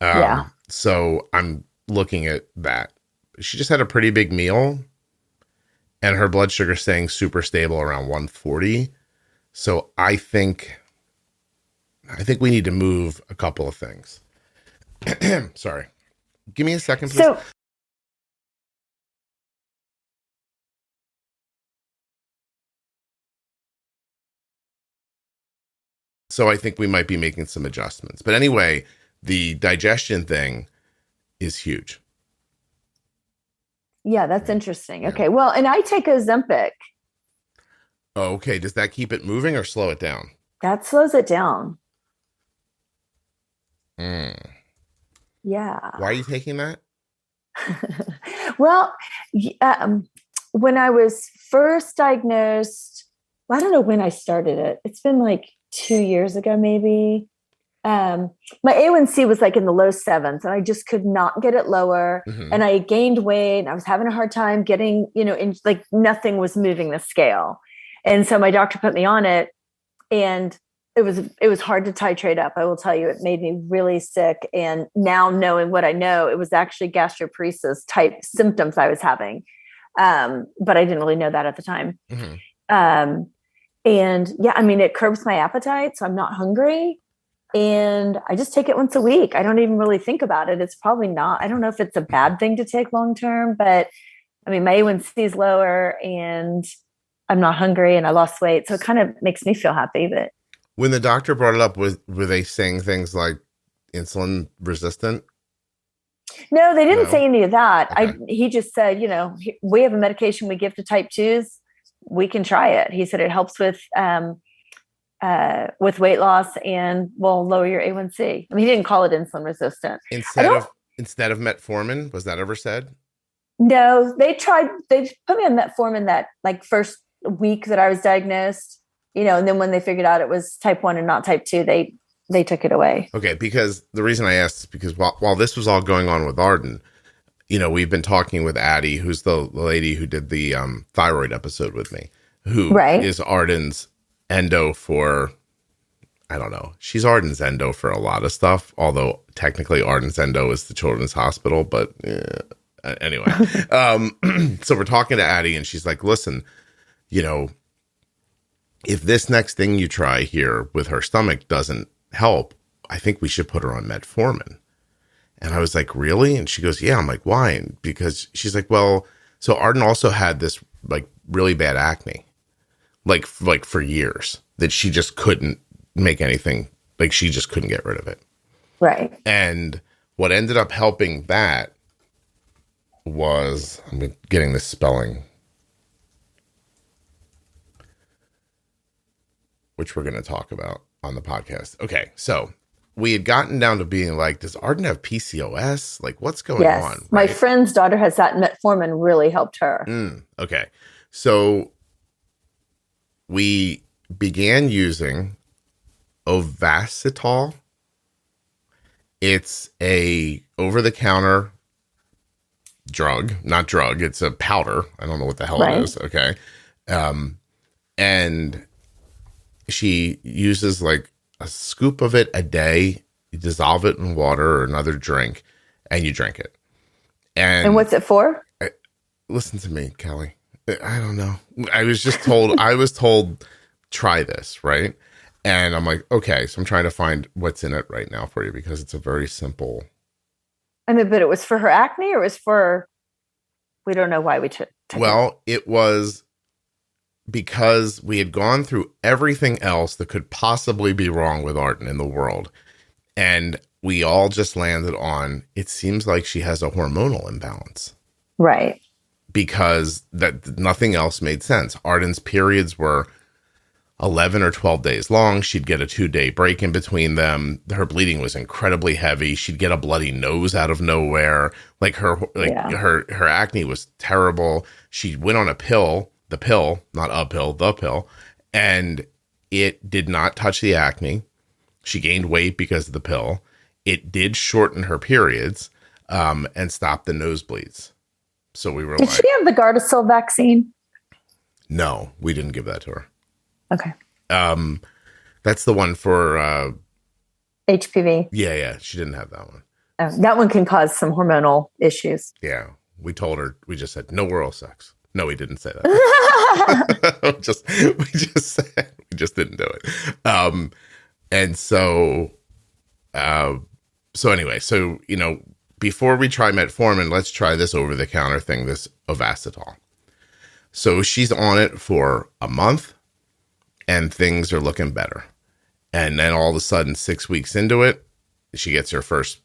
Yeah. So I'm looking at that. She just had a pretty big meal, and her blood sugar staying super stable around 140. So I think we need to move a couple of things. Sorry. Give me a second, please. So I think we might be making some adjustments. But anyway, the digestion thing is huge. Yeah, that's interesting. Okay. Well, and I take Ozempic. Oh, okay. Does that keep it moving or slow it down? That slows it down. Yeah. Why are you taking that? Well, when I was first diagnosed, I don't know when I started it. It's been like 2 years ago, maybe. My A1C was like in the low sevens, and I just could not get it lower. Mm-hmm. And I gained weight, and I was having a hard time getting, like nothing was moving the scale. And so my doctor put me on it, and it was hard to titrate up. I will tell you, it made me really sick. And now knowing what I know, it was actually gastroparesis type symptoms I was having. But I didn't really know that at the time. Mm-hmm. And yeah, I mean, it curbs my appetite, so I'm not hungry. And I just take it once a week. I don't even really think about it. It's probably not, I don't know if it's a bad thing to take long-term, but I mean, my A1C is lower and I'm not hungry and I lost weight. So it kind of makes me feel happy. But when the doctor brought it up, were they saying things like insulin resistant? No, they didn't say any of that. Okay. He just said, we have a medication we give to type 2s. We can try it. He said it helps with weight loss and will lower your A1C. I mean, he didn't call it insulin resistant. Instead of metformin, was that ever said? No, they put me on metformin that like first week that I was diagnosed, and then when they figured out it was type 1 and not type 2, they took it away. Okay. Because the reason I asked is because while this was all going on with Arden, we've been talking with Addie, who's the lady who did the thyroid episode with me, who is Arden's endo for, I don't know. She's Arden's endo for a lot of stuff, although technically Arden's endo is the Children's Hospital. But anyway, so we're talking to Addie, and she's like, listen, if this next thing you try here with her stomach doesn't help, I think we should put her on metformin. And I was like, really? And she goes, yeah. I'm like, why? And because she's like, well, so Arden also had this like really bad acne, like for years, that she just couldn't make anything, like she just couldn't get rid of it. Right. And what ended up helping that was, I'm getting this spelling, which we're going to talk about on the podcast. Okay. So we had gotten down to being like, does Arden have PCOS? Like, what's going on? Right? My friend's daughter has that, and metformin really helped her. Okay. So we began using Ovasitol. It's a over-the-counter drug, not drug. It's a powder. I don't know what the hell it is. Okay. And she uses like a scoop of it a day. You dissolve it in water or another drink, and you drink it. And what's it for? Listen to me, Kelly. I don't know. I was told, try this, right? And I'm like, okay. So I'm trying to find what's in it right now for you, because it's a very simple. I mean, but it was for her acne, or it was for, we don't know why we took Well, it was because we had gone through everything else that could possibly be wrong with Arden in the world. And we all just landed on, it seems like she has a hormonal imbalance. Right. Because that nothing else made sense. Arden's periods were 11 or 12 days long. She'd get a 2-day break in between them. Her bleeding was incredibly heavy. She'd get a bloody nose out of nowhere. Her acne was terrible. She went on the pill, the pill, and it did not touch the acne. She gained weight because of the pill. It did shorten her periods, and stop the nosebleeds. So we were Did she have the Gardasil vaccine? No, we didn't give that to her. Okay. That's the one for HPV. Yeah. She didn't have that one. That one can cause some hormonal issues. Yeah. We told her, we just said no oral sex. No, we didn't say that. we just didn't do it. And so anyway, before we try metformin, let's try this over-the-counter thing, this Ovasitol. So she's on it for a month, and things are looking better. And then all of a sudden, 6 weeks into it, she gets her first,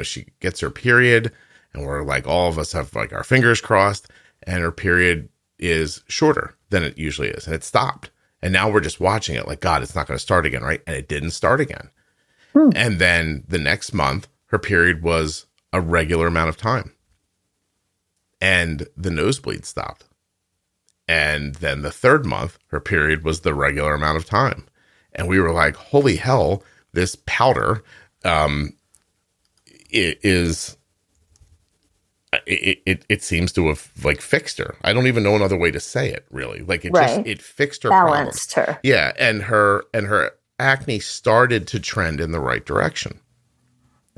she gets her period, and we're like, all of us have like our fingers crossed, and her period is shorter than it usually is. And it stopped. And now we're just watching it like, God, it's not going to start again, right? And it didn't start again. And then the next month, her period was a regular amount of time. And the nosebleed stopped. And then the third month, her period was the regular amount of time. And we were like, holy hell, this powder it seems to have like fixed her. I don't even know another way to say it, really. Like it fixed her balanced problem. Her. Yeah, and her acne started to trend in the right direction.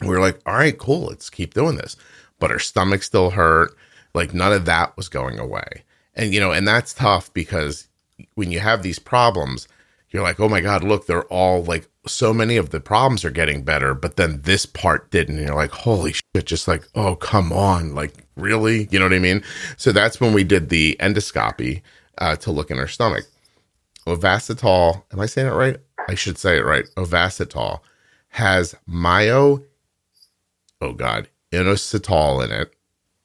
And we were like, all right, cool, let's keep doing this. But her stomach still hurt. Like none of that was going away. And and that's tough because when you have these problems, you're like, oh my God, look, they're all like, so many of the problems are getting better, but then this part didn't. And you're like, holy shit, just like, oh, come on. Like, really? You know what I mean? So that's when we did the endoscopy to look in her stomach. Ovasitol, am I saying it right? I should say it right. Ovasitol has inositol in it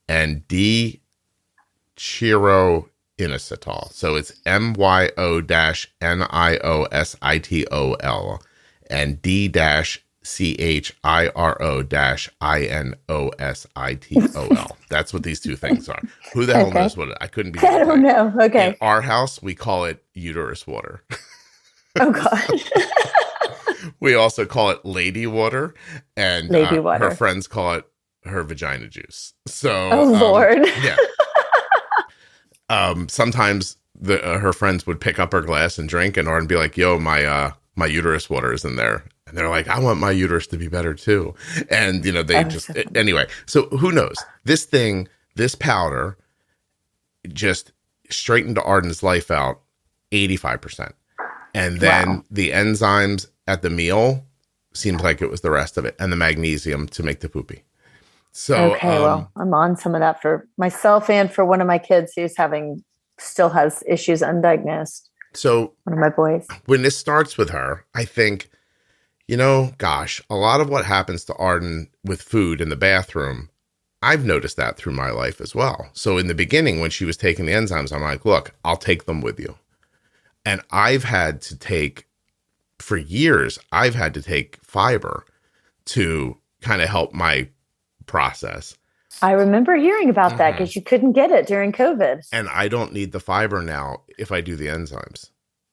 and D-chiroinositol. So it's MYO-NIOSITOL and D-CHIRO-INOSITOL. That's what these two things are. Who the hell knows what I couldn't be. I don't know. Okay. In our house, we call it uterus water. Oh, God. We also call it lady water. And lady water. Her friends call it her vagina juice. So, oh, Lord. Yeah. Sometimes her friends would pick up her glass and drink, and Arden be like, yo, my uterus water is in there. And they're like, I want my uterus to be better too. And, anyway, so who knows? This powder just straightened Arden's life out 85%. And then the enzymes at the meal seemed like it was the rest of it, and the magnesium to make the poopy. So, okay, well, I'm on some of that for myself and for one of my kids who's still has issues undiagnosed. So one of my boys. When this starts with her, I think, gosh, a lot of what happens to Arden with food in the bathroom, I've noticed that through my life as well. So in the beginning, when she was taking the enzymes, I'm like, look, I'll take them with you. And for years, I've had to take fiber to kind of help my process. I remember hearing about that because you couldn't get it during COVID. And I don't need the fiber now if I do the enzymes.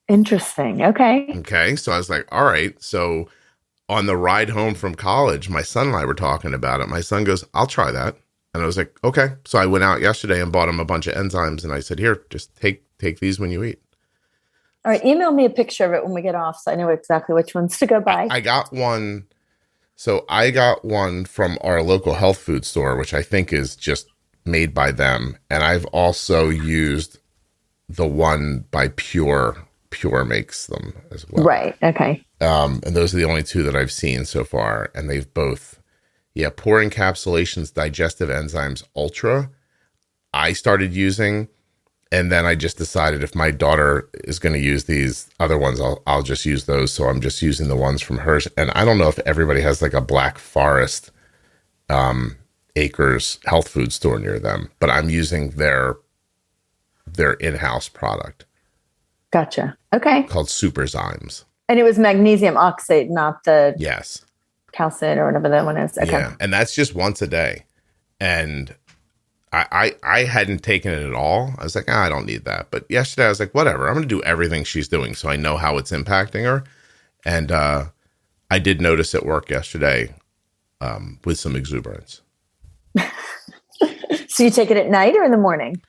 Interesting. Okay. So I was like, all right. So on the ride home from college, my son and I were talking about it. My son goes, I'll try that. And I was like, okay. So I went out yesterday and bought him a bunch of enzymes. And I said, here, just take these when you eat. All right. Email me a picture of it when we get off, so I know exactly which ones to go buy. I got one. So I got one from our local health food store, which I think is just made by them. And I've also used the one by Pure. Pure makes them as well. Right. Okay. And those are the only two that I've seen so far. And they've both, Pure Encapsulations Digestive Enzymes Ultra, I started using. And then I just decided if my daughter is going to use these other ones, I'll just use those. So I'm just using the ones from hers. And I don't know if everybody has like a Black Forest Acres health food store near them, but I'm using their in-house product. Gotcha. Okay. called Superzymes. And it was magnesium oxide, not the Yes. calcite or whatever that one is. Okay. Yeah. And that's just once a day. And I hadn't taken it at all. I was like, I don't need that. But yesterday I was like, whatever. I'm going to do everything she's doing so I know how it's impacting her. And I did notice at work yesterday with some exuberance. So you take it at night or in the morning?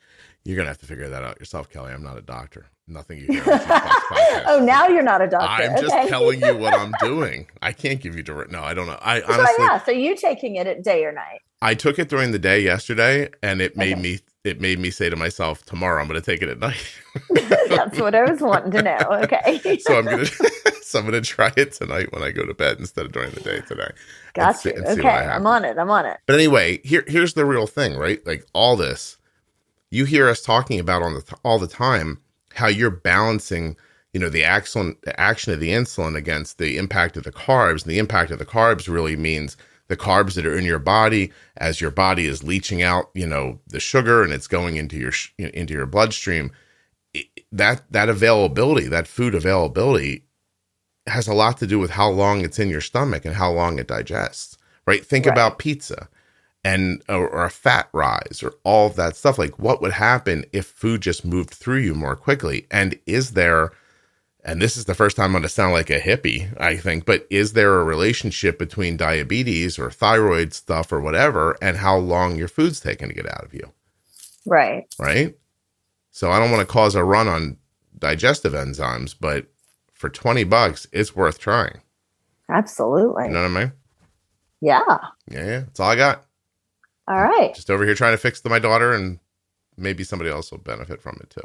You're going to have to figure that out yourself, Kelly. I'm not a doctor. Nothing you hear on Juicebox Podcast. Oh, now you're not a doctor. I'm just telling you what I'm doing. I can't give you direct. No, I don't know. I So, honestly, yeah. So you taking it at day or night? I took it during the day yesterday, and it made me say to myself, tomorrow I'm going to take it at night. That's what I was wanting to know. Okay. So I'm gonna try it tonight when I go to bed instead of during the day today. Gotcha. Okay, I'm on it. But anyway, here's the real thing, right? Like all this, you hear us talking about all the time how you're balancing, the action of the insulin against the impact of the carbs, and the impact of the carbs really means the carbs that are in your body as your body is leaching out, the sugar and it's going into your bloodstream. That availability, that food availability, has a lot to do with how long it's in your stomach and how long it digests, right? Think about pizza or a fat rise or all of that stuff. Like what would happen if food just moved through you more quickly? And is there, and this is the first time I'm going to sound like a hippie, I think, but is there a relationship between diabetes or thyroid stuff or whatever and how long your food's taken to get out of you? Right. Right? So I don't want to cause a run on digestive enzymes, but for $20, it's worth trying. Absolutely. You know what I mean? Yeah. Yeah. That's all I got. All right. Just over here trying to fix my daughter, and maybe somebody else will benefit from it too.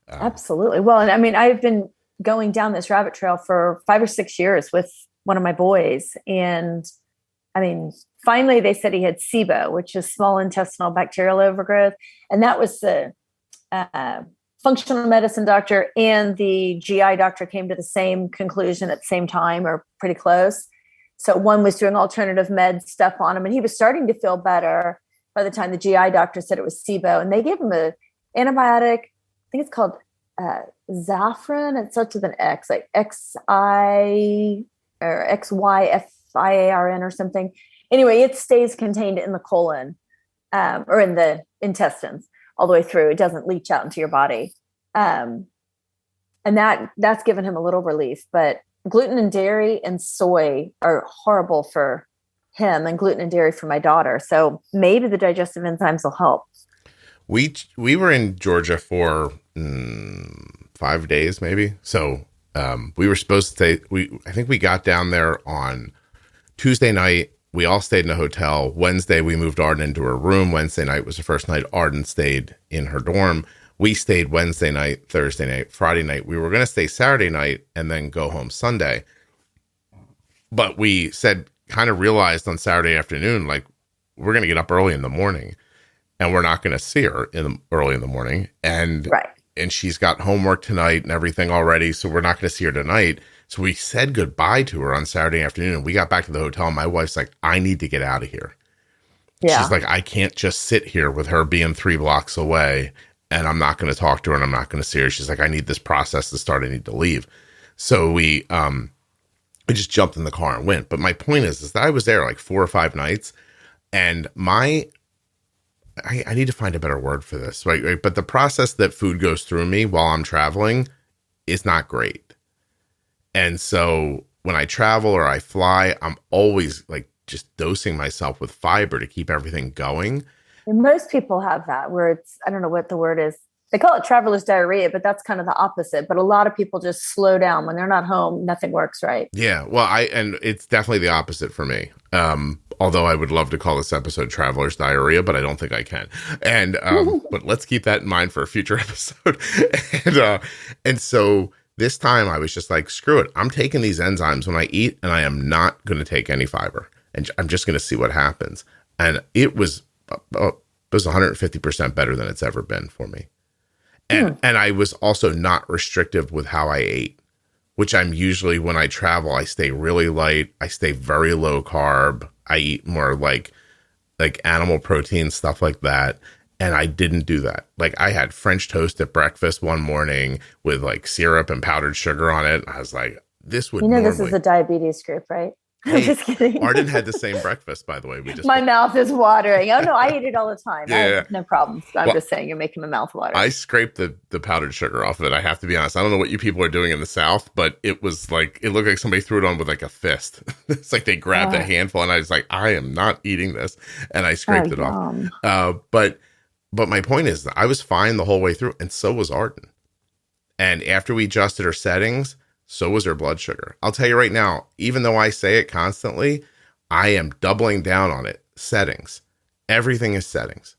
Absolutely. Well, and I mean, I've been going down this rabbit trail for 5 or 6 years with one of my boys. And I mean, finally they said he had SIBO, which is small intestinal bacterial overgrowth. And that was the functional medicine doctor and the GI doctor came to the same conclusion at the same time or pretty close. So one was doing alternative med stuff on him and he was starting to feel better by the time the GI doctor said it was SIBO, and they gave him an antibiotic. I think it's called Zafran. It starts with an X, like XI or XYFIARN or something. Anyway, it stays contained in the colon or in the intestines all the way through. It doesn't leach out into your body. And that's given him a little relief, but gluten and dairy and soy are horrible for him and gluten and dairy for my daughter. So maybe the digestive enzymes will help. We were in Georgia for 5 days, maybe. So we were supposed to stay. I think we got down there on Tuesday night. We all stayed in a hotel. Wednesday, we moved Arden into her room. Wednesday night was the first night Arden stayed in her dorm. We stayed Wednesday night, Thursday night, Friday night. We were going to stay Saturday night and then go home Sunday. But we kind of realized on Saturday afternoon, like, we're going to get up early in the morning and we're not going to see her early in the morning. And she's got homework tonight and everything already. So we're not going to see her tonight. So we said goodbye to her on Saturday afternoon. And we got back to the hotel. And my wife's like, I need to get out of here. Yeah. She's like, I can't just sit here with her being 3 blocks away. And I'm not going to talk to her and I'm not going to see her. She's like, I need this process to start. I need to leave. So we just jumped in the car and went. But my point is that I was there like 4 or 5 nights, and I need to find a better word for this, right? But the process that food goes through me while I'm traveling is not great. And so when I travel or I fly, I'm always like just dosing myself with fiber to keep everything going. And most people have that where it's, I don't know what the word is. They call it traveler's diarrhea, but that's kind of the opposite. But a lot of people just slow down when they're not home. Nothing works right. Yeah. Well, and it's definitely the opposite for me. Although I would love to call this episode Traveler's Diarrhea, but I don't think I can. And, but let's keep that in mind for a future episode. And so this time I was just like, screw it. I'm taking these enzymes when I eat, and I am not going to take any fiber, and I'm just going to see what happens. And it was 150% better than it's ever been for me. And I was also not restrictive with how I ate, which I'm usually, when I travel, I stay really light. I stay very low carb. I eat more like animal protein, stuff like that. And I didn't do that. Like, I had French toast at breakfast one morning with like syrup and powdered sugar on it. I was like, this would normally... This is a diabetes group, right? Hey, I'm just kidding. Arden had the same breakfast, by the way. My mouth is watering. Oh no, I eat it all the time. Yeah, I have no problems. I'm just saying you're making my mouth water. I scraped the powdered sugar off of it. I have to be honest. I don't know what you people are doing in the South, but it was like, it looked like somebody threw it on with like a fist. It's like they grabbed a handful, and I was like, I am not eating this. And I scraped it off. But my point is, I was fine the whole way through, and so was Arden. And after we adjusted her settings, so was her blood sugar. I'll tell you right now, even though I say it constantly, I am doubling down on it. Settings. Everything is settings.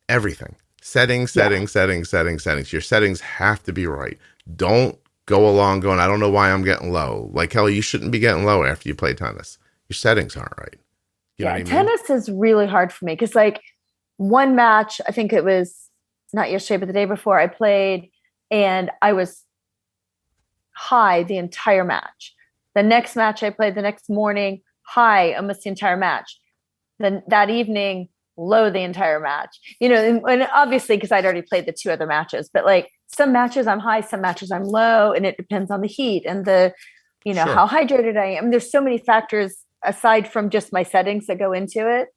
Everything. Settings. Your settings have to be right. Don't go along going, I don't know why I'm getting low. Like, Kelly, you shouldn't be getting low after you play tennis. Your settings aren't right. You know what I mean? Tennis is really hard for me because, like, one match, I think it was not yesterday, but the day before, I played and I was high the entire match. The next match I played the next morning, high almost the entire match. Then that evening, low the entire match. And obviously because I'd already played the 2 other matches, but like some matches I'm high, some matches I'm low, and it depends on the heat and the, sure, how hydrated I am. There's so many factors aside from just my settings that go into it.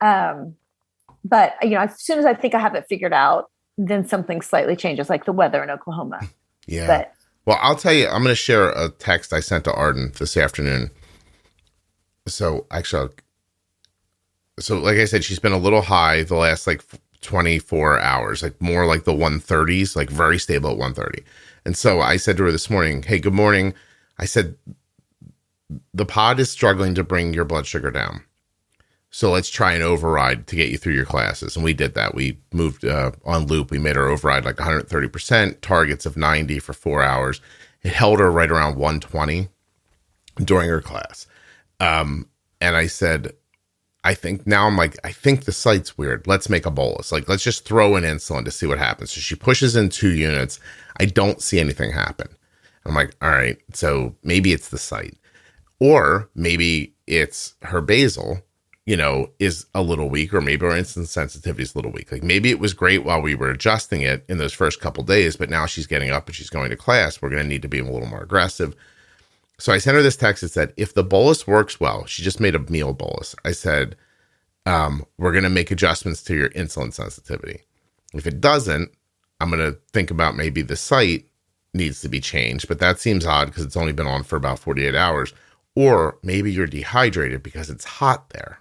But as soon as I think I have it figured out, then something slightly changes, like the weather in Oklahoma. Yeah. Well, I'll tell you, I'm going to share a text I sent to Arden this afternoon. So actually, like I said, she's been a little high the last like 24 hours, like more like the 130s, like very stable at 130. And so I said to her this morning, hey, good morning. I said, the pod is struggling to bring your blood sugar down. So let's try an override to get you through your classes. And we did that. We moved on loop. We made our override like 130%, targets of 90 for 4 hours. It held her right around 120 during her class. And I said, I think the site's weird. Let's make a bolus. Like, let's just throw in insulin to see what happens. So she pushes in 2 units. I don't see anything happen. I'm like, all right, so maybe it's the site. Or maybe it's her basal, is a little weak, or maybe our insulin sensitivity is a little weak. Like, maybe it was great while we were adjusting it in those first couple days, but now she's getting up and she's going to class. We're going to need to be a little more aggressive. So I sent her this text that said, if the bolus works well, she just made a meal bolus. I said, we're going to make adjustments to your insulin sensitivity. If it doesn't, I'm going to think about maybe the site needs to be changed, but that seems odd because it's only been on for about 48 hours. Or maybe you're dehydrated because it's hot there.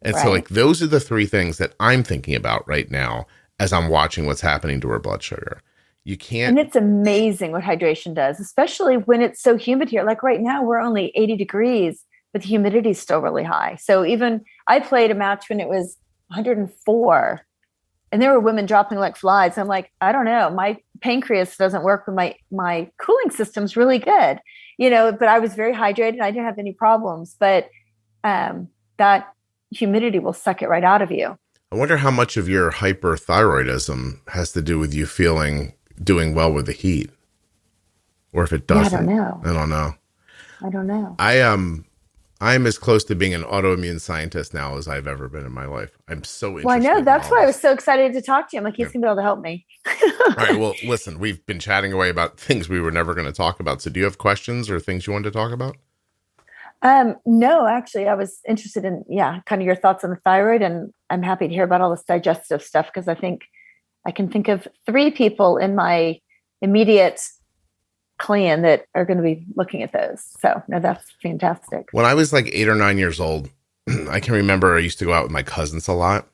And so like, those are the 3 things that I'm thinking about right now as I'm watching what's happening to her blood sugar. You can't. And it's amazing what hydration does, especially when it's so humid here. Like right now, we're only 80 degrees, but the humidity is still really high. So even I played a match when it was 104 and there were women dropping like flies. I'm like, I don't know. My pancreas doesn't work, but my cooling system's really good, but I was very hydrated. I didn't have any problems, but that humidity will suck it right out of you. I wonder how much of your hyperthyroidism has to do with you doing well with the heat, or if it doesn't. Yeah, I don't know. I'm as close to being an autoimmune scientist now as I've ever been in my life. I'm so interested. Well, I know. That's why I was so excited to talk to you. I'm like, he's going to be able to help me. All right. Well, listen, we've been chatting away about things we were never going to talk about. So do you have questions or things you wanted to talk about? No, actually, I was interested in, kind of your thoughts on the thyroid, and I'm happy to hear about all this digestive stuff, because I think I can think of 3 people in my immediate clan that are going to be looking at those. So no, that's fantastic. When I was like 8 or 9 years old, I can remember I used to go out with my cousins a lot.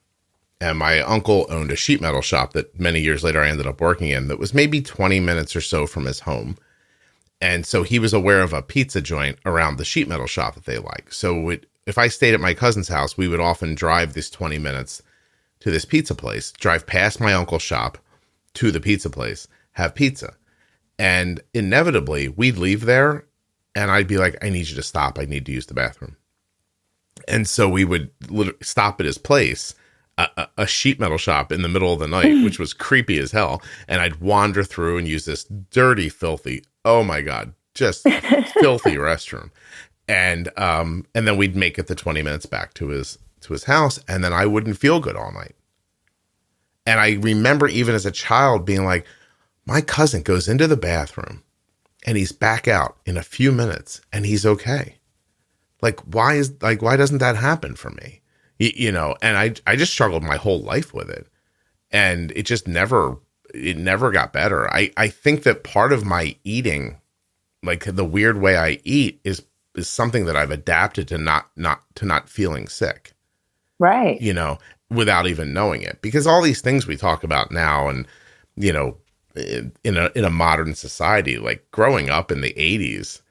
And my uncle owned a sheet metal shop that many years later I ended up working in, that was maybe 20 minutes or so from his home. And so he was aware of a pizza joint around the sheet metal shop that they like. So if I stayed at my cousin's house, we would often drive this 20 minutes to this pizza place, drive past my uncle's shop to the pizza place, have pizza. And inevitably we'd leave there and I'd be like, I need you to stop. I need to use the bathroom. And so we would stop at his place, a sheet metal shop in the middle of the night, which was creepy as hell. And I'd wander through and use this dirty, filthy, oh my God, just filthy restroom. And then we'd make it the 20 minutes back to his house. And then I wouldn't feel good all night. And I remember even as a child being like, my cousin goes into the bathroom and he's back out in a few minutes and he's okay. Like, why doesn't that happen for me? And I just struggled my whole life with it. And it just never got better. I think that part of my eating, like the weird way I eat is something that I've adapted to not feeling sick. Right. Without even knowing it. Because all these things we talk about now and, in a modern society, like growing up in the 80s,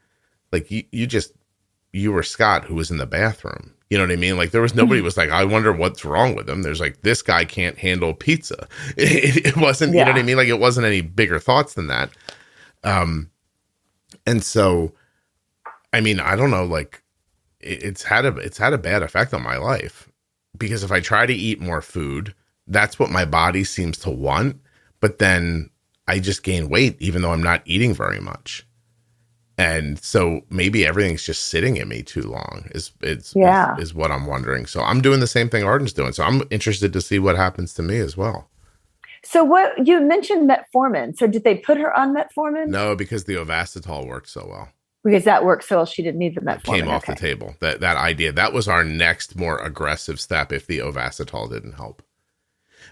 like you were Scott who was in the bathroom. You know what I mean? Like there was nobody was like, I wonder what's wrong with him. There's like, this guy can't handle pizza. It wasn't, you know what I mean? Like it wasn't any bigger thoughts than that. And so, I mean, I don't know, like it's had a bad effect on my life because if I try to eat more food, that's what my body seems to want. But then I just gain weight, even though I'm not eating very much. And so maybe everything's just sitting in me too long is what I'm wondering. So I'm doing the same thing Arden's doing. So I'm interested to see what happens to me as well. So what you mentioned metformin. So did they put her on metformin? No, because the Ovasitol worked so well. Because that worked so well, she didn't need the metformin. It came off the table. That idea. That was our next more aggressive step if the Ovasitol didn't help.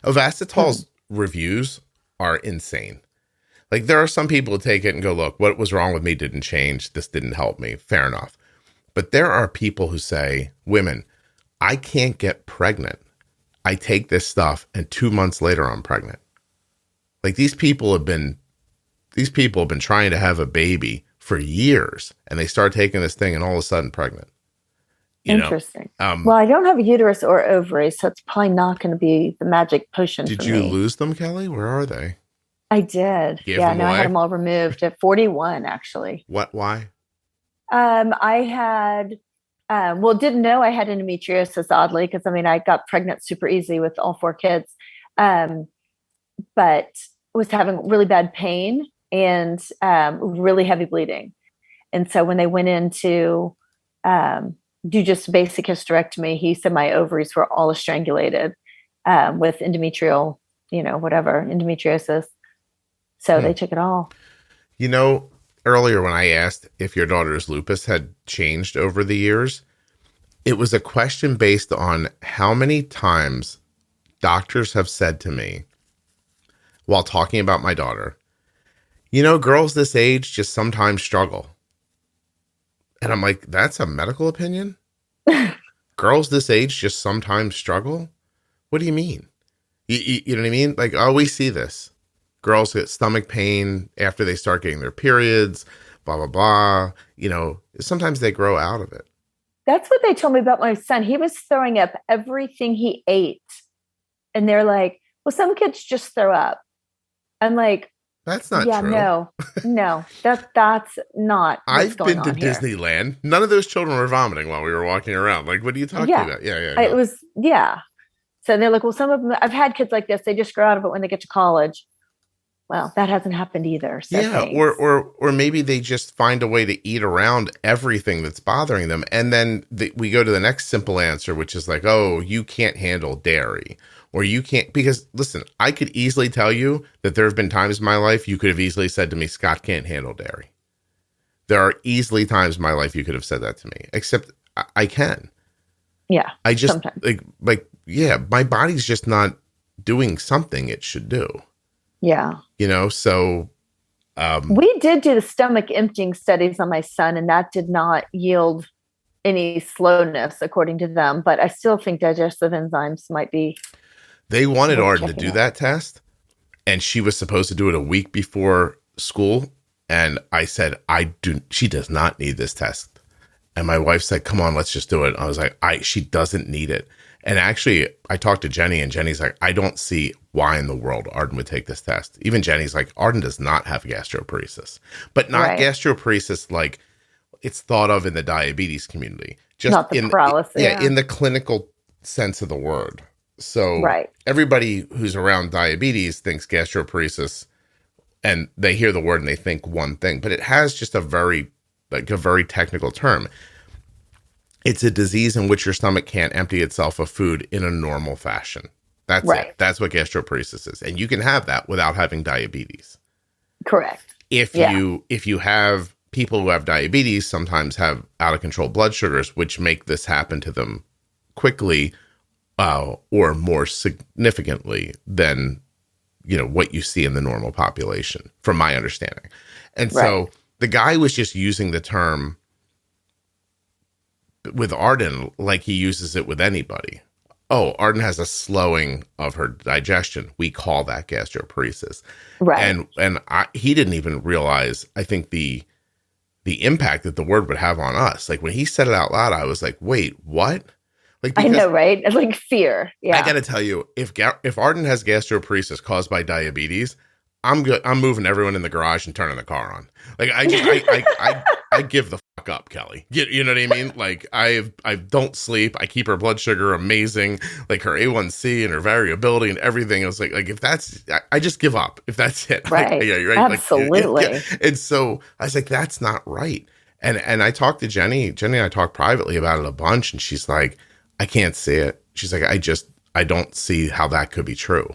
Ovasitol's reviews are insane. Like there are some people who take it and go, look, what was wrong with me didn't change. This didn't help me. Fair enough. But there are people who say, women, I can't get pregnant. I take this stuff and 2 months later I'm pregnant. Like these people have been trying to have a baby for years and they start taking this thing and all of a sudden pregnant. Interesting. Well, I don't have a uterus or ovaries, so it's probably not going to be the magic potion. Did you lose them, Kelly? Where are they? I did. I had them all removed at 41, actually. What? Why? I had, didn't know I had endometriosis, oddly, because I got pregnant super easy with all 4 kids, but was having really bad pain and really heavy bleeding. And so when they went in to do just basic hysterectomy, he said my ovaries were all estrangulated with endometriosis. So they took it all. Earlier when I asked if your daughter's lupus had changed over the years, it was a question based on how many times doctors have said to me while talking about my daughter, girls this age just sometimes struggle. And I'm like, that's a medical opinion? Girls this age just sometimes struggle? What do you mean? You know what I mean? Like, oh, we see this. Girls get stomach pain after they start getting their periods, blah, blah, blah. Sometimes they grow out of it. That's what they told me about my son. He was throwing up everything he ate. And they're like, well, some kids just throw up. I'm like, that's not true. No, that's not what's going on here. I've been to Disneyland. None of those children were vomiting while we were walking around. Like, what are you talking about? Yeah. It was, So they're like, well, some of them, I've had kids like this. They just grow out of it when they get to college. Well, that hasn't happened either. So or maybe they just find a way to eat around everything that's bothering them. And then we go to the next simple answer, which is like, oh, you can't handle dairy. Or you can't, because listen, I could easily tell you that there have been times in my life you could have easily said to me, Scott can't handle dairy. There are easily times in my life you could have said that to me, except I can. Yeah. I just sometimes. My body's just not doing something it should do. Yeah. So. We did do the stomach emptying studies on my son, and that did not yield any slowness according to them, but I still think digestive enzymes might be. They wanted Arden to do that test, and she was supposed to do it a week before school. And I said, she does not need this test. And my wife said, come on, let's just do it. I was like, she doesn't need it. And actually, I talked to Jenny, and Jenny's like, I don't see why in the world Arden would take this test. Even Jenny's like, Arden does not have gastroparesis, but not gastroparesis like it's thought of in the diabetes community. Just not the paralysis. In the clinical sense of the word. So everybody who's around diabetes thinks gastroparesis, and they hear the word and they think one thing, but it has just a very technical term. It's a disease in which your stomach can't empty itself of food in a normal fashion. That's Right. it. That's what gastroparesis is. And you can have that without having diabetes. Correct. If you have people who have diabetes sometimes have out of control blood sugars, which make this happen to them quickly or more significantly than what you see in the normal population, from my understanding. And so the guy was just using the term with Arden like he uses it with anybody. Oh, Arden has a slowing of her digestion. We call that gastroparesis. Right. And he didn't even realize, I think, the impact that the word would have on us. Like when he said it out loud, I was like, wait, what? Like, I know, right? It's like fear. Yeah. I got to tell you, if Arden has gastroparesis caused by diabetes, I'm good. I'm moving everyone in the garage and turning the car on. Like I give the fuck up, Kelly. You know what I mean? Like I don't sleep. I keep her blood sugar amazing, like her A1C and her variability and everything. I was like if that's, I just give up. If that's it, right? Yeah, you're right. Absolutely. Like, yeah. And so I was like, that's not right. And I talked to Jenny. Jenny and I talked privately about it a bunch, and she's like, I can't see it. She's like, I don't see how that could be true.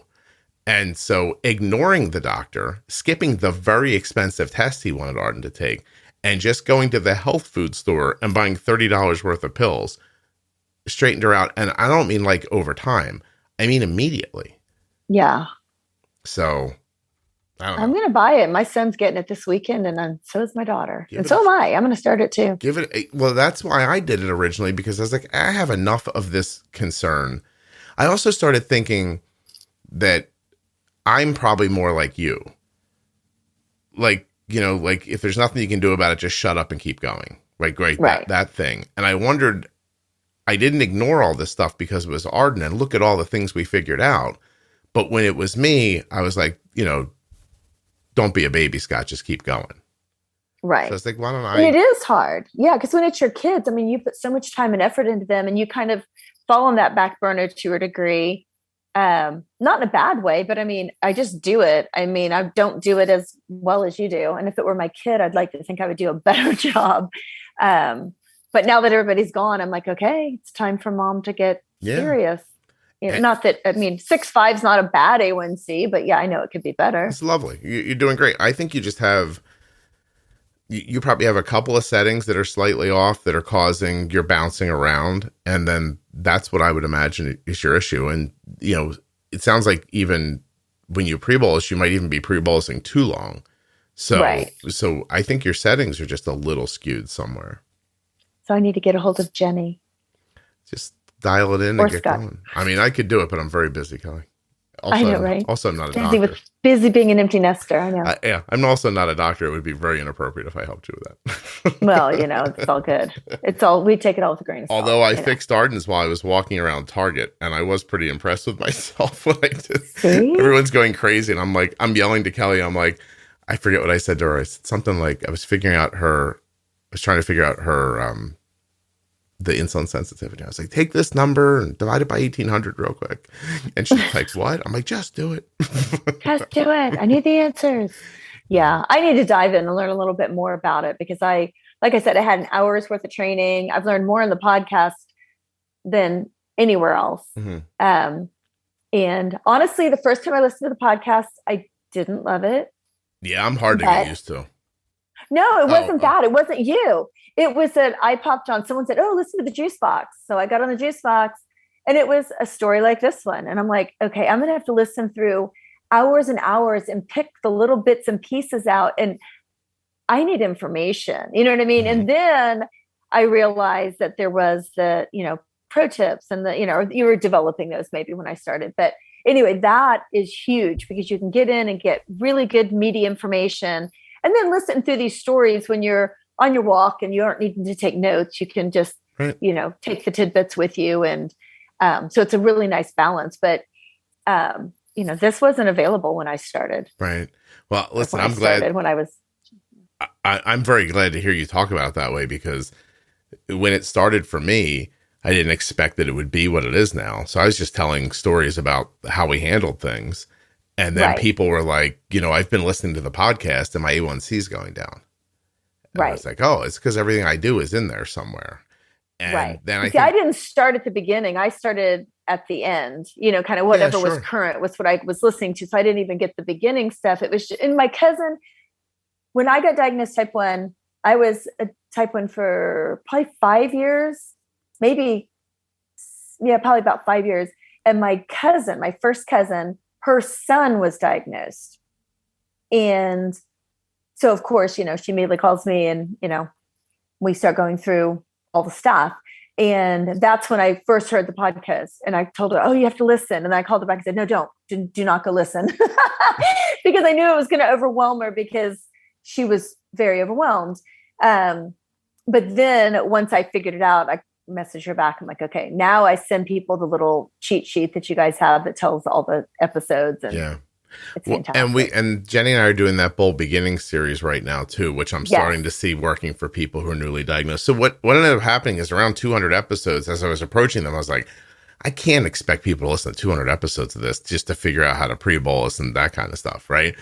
And so ignoring the doctor, skipping the very expensive test he wanted Arden to take, and just going to the health food store and buying $30 worth of pills straightened her out. And I don't mean like over time. I mean immediately. Yeah. So I'm going to buy it. My son's getting it this weekend, and so is my daughter. And so am I. I'm going to start it too. Well, that's why I did it originally, because I was like, I have enough of this concern. I also started thinking that I'm probably more like you. Like, like if there's nothing you can do about it, just shut up and keep going. Right. That thing. And I wondered, I didn't ignore all this stuff because it was Arden and look at all the things we figured out. But when it was me, I was like, don't be a baby, Scott, just keep going. Right. So I was like, why don't I? And it is hard. Yeah. Because when it's your kids, I mean, you put so much time and effort into them, and you kind of fall on that back burner to a degree. Not in a bad way, but I mean, I just do it. I mean, I don't do it as well as you do. And if it were my kid, I'd like to think I would do a better job. But now that everybody's gone, I'm like, okay, it's time for mom to get serious. Not that, I mean, 6.5 is not a bad A1C, but yeah, I know it could be better. It's lovely. You're doing great. I think you just have, you probably have a couple of settings that are slightly off that are causing your bouncing around. And then that's what I would imagine is your issue. And, it sounds like even when you pre-bolus, you might even be pre-bolusing too long. So, so I think your settings are just a little skewed somewhere. So I need to get a hold of Jenny. Just dial it in and get going. I mean, I could do it, but I'm very busy, Kelly. Also, I know, right? Also, I'm not a doctor. Busy being an empty nester. I know. Yeah, I'm also not a doctor. It would be very inappropriate if I helped you with that. Well, it's all good. We take it all with a grain of salt. Although I fixed Arden's while I was walking around Target, and I was pretty impressed with myself when I did. See? Everyone's going crazy, and I'm yelling to Kelly. I'm like, I forget what I said to her. I said something like, I was trying to figure out her the insulin sensitivity. I was like, take this number and divide it by 1,800 real quick. And she's like, what? I'm like, just do it. Just do it. I need the answers. Yeah. I need to dive in and learn a little bit more about it, because like I said, I had an hour's worth of training. I've learned more in the podcast than anywhere else. Mm-hmm. And honestly, the first time I listened to the podcast, I didn't love it. Yeah. I'm hard to get used to. No, it wasn't that. It wasn't you. It was that I popped on, someone said, oh, listen to the Juicebox. So I got on the Juicebox, and it was a story like this one. And I'm like, okay, I'm going to have to listen through hours and hours and pick the little bits and pieces out. And I need information, you know what I mean? And then I realized that there was the, pro tips and you were developing those maybe when I started. But anyway, that is huge, because you can get in and get really good, meaty information, and then listen through these stories when you're on your walk and you aren't needing to take notes. You can just, take the tidbits with you. And so it's a really nice balance. But, this wasn't available when I started. Right. Well, listen, I'm glad when I was. I'm very glad to hear you talk about it that way, because when it started for me, I didn't expect that it would be what it is now. So I was just telling stories about how we handled things. And then people were like, I've been listening to the podcast and my A1C is going down. And I was like, oh, it's because everything I do is in there somewhere. And then I didn't start at the beginning. I started at the end, kind of whatever was current was what I was listening to. So I didn't even get the beginning stuff. It was just, and my cousin, when I got diagnosed type 1, I was a type 1 for probably 5 years, maybe. Yeah, probably about 5 years. And my cousin, my first cousin, her son was diagnosed. And so of course, she immediately calls me and, we start going through all the stuff. And that's when I first heard the podcast, and I told her, oh, you have to listen. And I called her back and said, no, do not go listen. Because I knew it was going to overwhelm her because she was very overwhelmed. But then once I figured it out, I messaged her back. I'm like, okay, now I send people the little cheat sheet that you guys have that tells all the episodes. And it's fantastic. And Jenny and I are doing that Bold Beginning series right now too, which I'm starting to see working for people who are newly diagnosed. So what ended up happening is around 200 episodes, as I was approaching them, I was like, I can't expect people to listen to 200 episodes of this just to figure out how to pre-bolus and that kind of stuff. Right.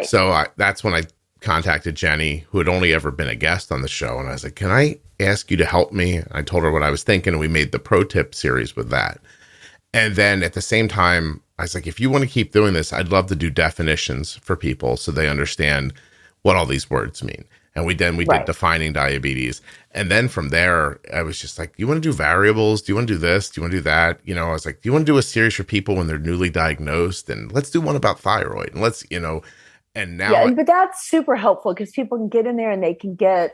So that's when I contacted Jenny, who had only ever been a guest on the show. And I was like, can I ask you to help me? I told her what I was thinking, and we made the pro tip series with that. And then at the same time, I was like, if you want to keep doing this, I'd love to do definitions for people so they understand what all these words mean. And we did defining diabetes. And then from there, I was just like, do you want to do variables? Do you want to do this? Do you want to do that? I was like, do you want to do a series for people when they're newly diagnosed? And let's do one about thyroid. And let's, and now. Yeah, but that's super helpful because people can get in there and they can get,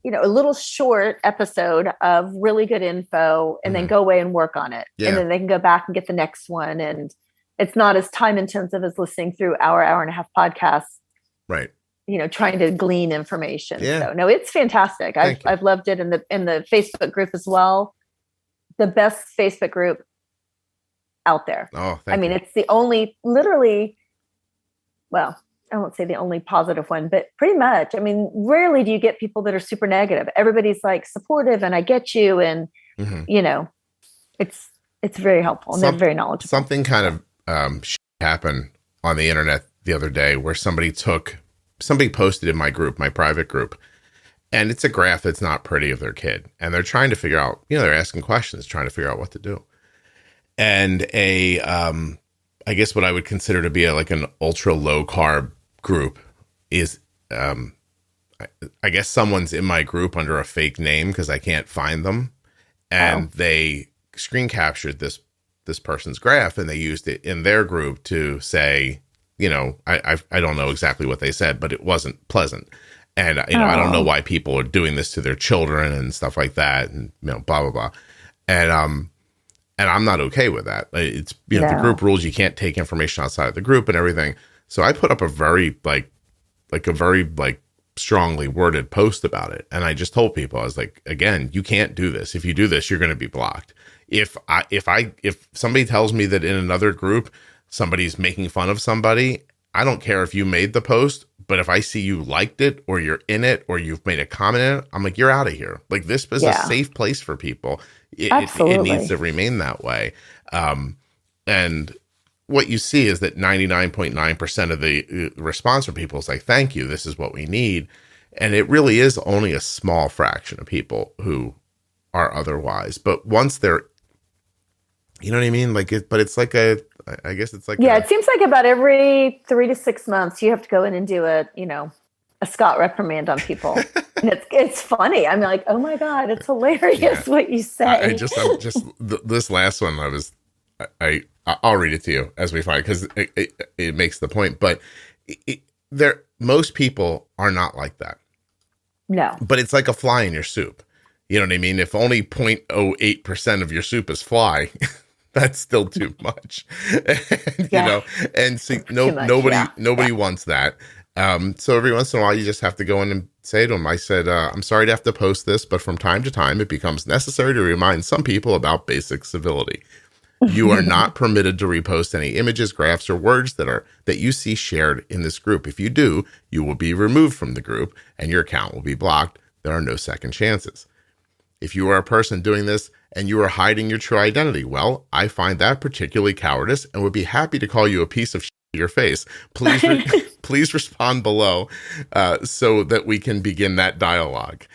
a little short episode of really good info and then go away and work on it. Yeah. And then they can go back and get the next one. And it's not as time intensive as listening through hour and a half podcasts. Right. Trying to glean information. Yeah. So no, it's fantastic. I've loved it in the Facebook group as well. The best Facebook group out there. Oh, it's the only I won't say the only positive one, but pretty much. Rarely do you get people that are super negative. Everybody's like supportive and I get you. And, it's very helpful and they're very knowledgeable. Something kind of happened on the internet the other day where somebody posted in my group, my private group, and it's a graph that's not pretty of their kid. And they're trying to figure out, they're asking questions, trying to figure out what to do. And I guess what I would consider to be an ultra low carb group is, I guess someone's in my group under a fake name because I can't find them. And they screen captured this person's graph and they used it in their group to say, I don't know exactly what they said, but it wasn't pleasant. And, I don't know why people are doing this to their children and stuff like that and, blah, blah, blah. And I'm not okay with that. It's, the group rules, you can't take information outside of the group and everything. So I put up a very strongly worded post about it. And I just told people, I was like, again, you can't do this. If you do this, you're going to be blocked. If somebody tells me that in another group, somebody's making fun of somebody, I don't care if you made the post, but if I see you liked it or you're in it or you've made a comment in it, I'm like, you're out of here. Like, this is a safe place for people. It needs to remain that way. And what you see is that 99.9% of the response from people is like, thank you, this is what we need. And it really is only a small fraction of people who are otherwise. But once they're, you know what I mean? But it's like I guess it's like. Yeah, it seems like about every 3 to 6 months, you have to go in and do a Scott reprimand on people. And it's funny. I'm like, oh my God, it's hilarious what you say. This last one, I'll read it to you as we find, because it makes the point. But most people are not like that. No. But it's like a fly in your soup. You know what I mean? If only 0.08% of your soup is fly, that's still too much. And see, nobody wants that. So every once in a while, you just have to go in and say to them, I said, I'm sorry to have to post this, but from time to time, it becomes necessary to remind some people about basic civility. You are not permitted to repost any images, graphs, or words that you see shared in this group. If you do, you will be removed from the group and your account will be blocked. There are no second chances. If you are a person doing this and you are hiding your true identity, well, I find that particularly cowardice and would be happy to call you a piece of shit to your face. Please respond below so that we can begin that dialogue.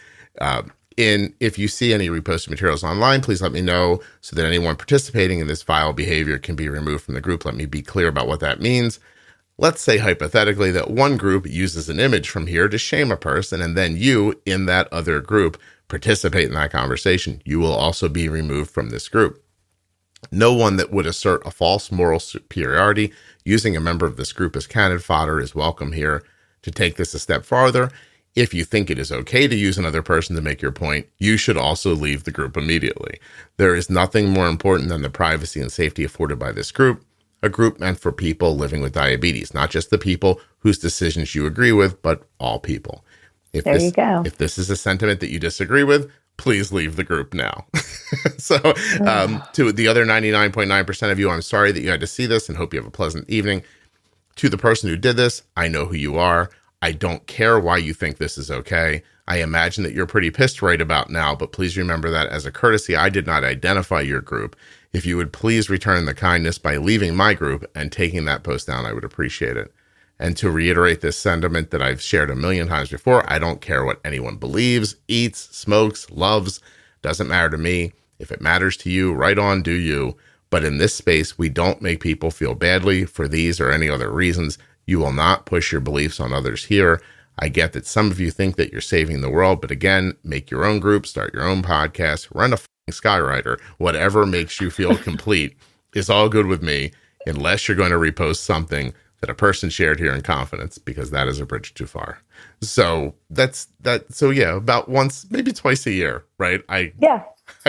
If you see any reposted materials online, please let me know so that anyone participating in this vile behavior can be removed from the group. Let me be clear about what that means. Let's say hypothetically that one group uses an image from here to shame a person, and then you, in that other group, participate in that conversation. You will also be removed from this group. No one that would assert a false moral superiority using a member of this group as cannon fodder is welcome here. To take this a step farther, if you think it is okay to use another person to make your point, you should also leave the group immediately. There is nothing more important than the privacy and safety afforded by this group, a group meant for people living with diabetes, not just the people whose decisions you agree with, but all people. There you go. If this is a sentiment that you disagree with, please leave the group now. So to the other 99.9% of you, I'm sorry that you had to see this and hope you have a pleasant evening. To the person who did this, I know who you are. I don't care why you think this is okay. I imagine that you're pretty pissed right about now, but please remember that as a courtesy, I did not identify your group. If you would please return the kindness by leaving my group and taking that post down, I would appreciate it. And to reiterate this sentiment that I've shared a million times before, I don't care what anyone believes, eats, smokes, loves, doesn't matter to me. If it matters to you, right on, do you. But in this space, we don't make people feel badly for these or any other reasons. You will not push your beliefs on others here. I get that some of you think that you're saving the world, but again, make your own group, start your own podcast, run a Skywriter, whatever makes you feel complete is all good with me, unless you're going to repost something that a person shared here in confidence, because that is a bridge too far. So that's that. So yeah, about once, maybe twice a year, right? I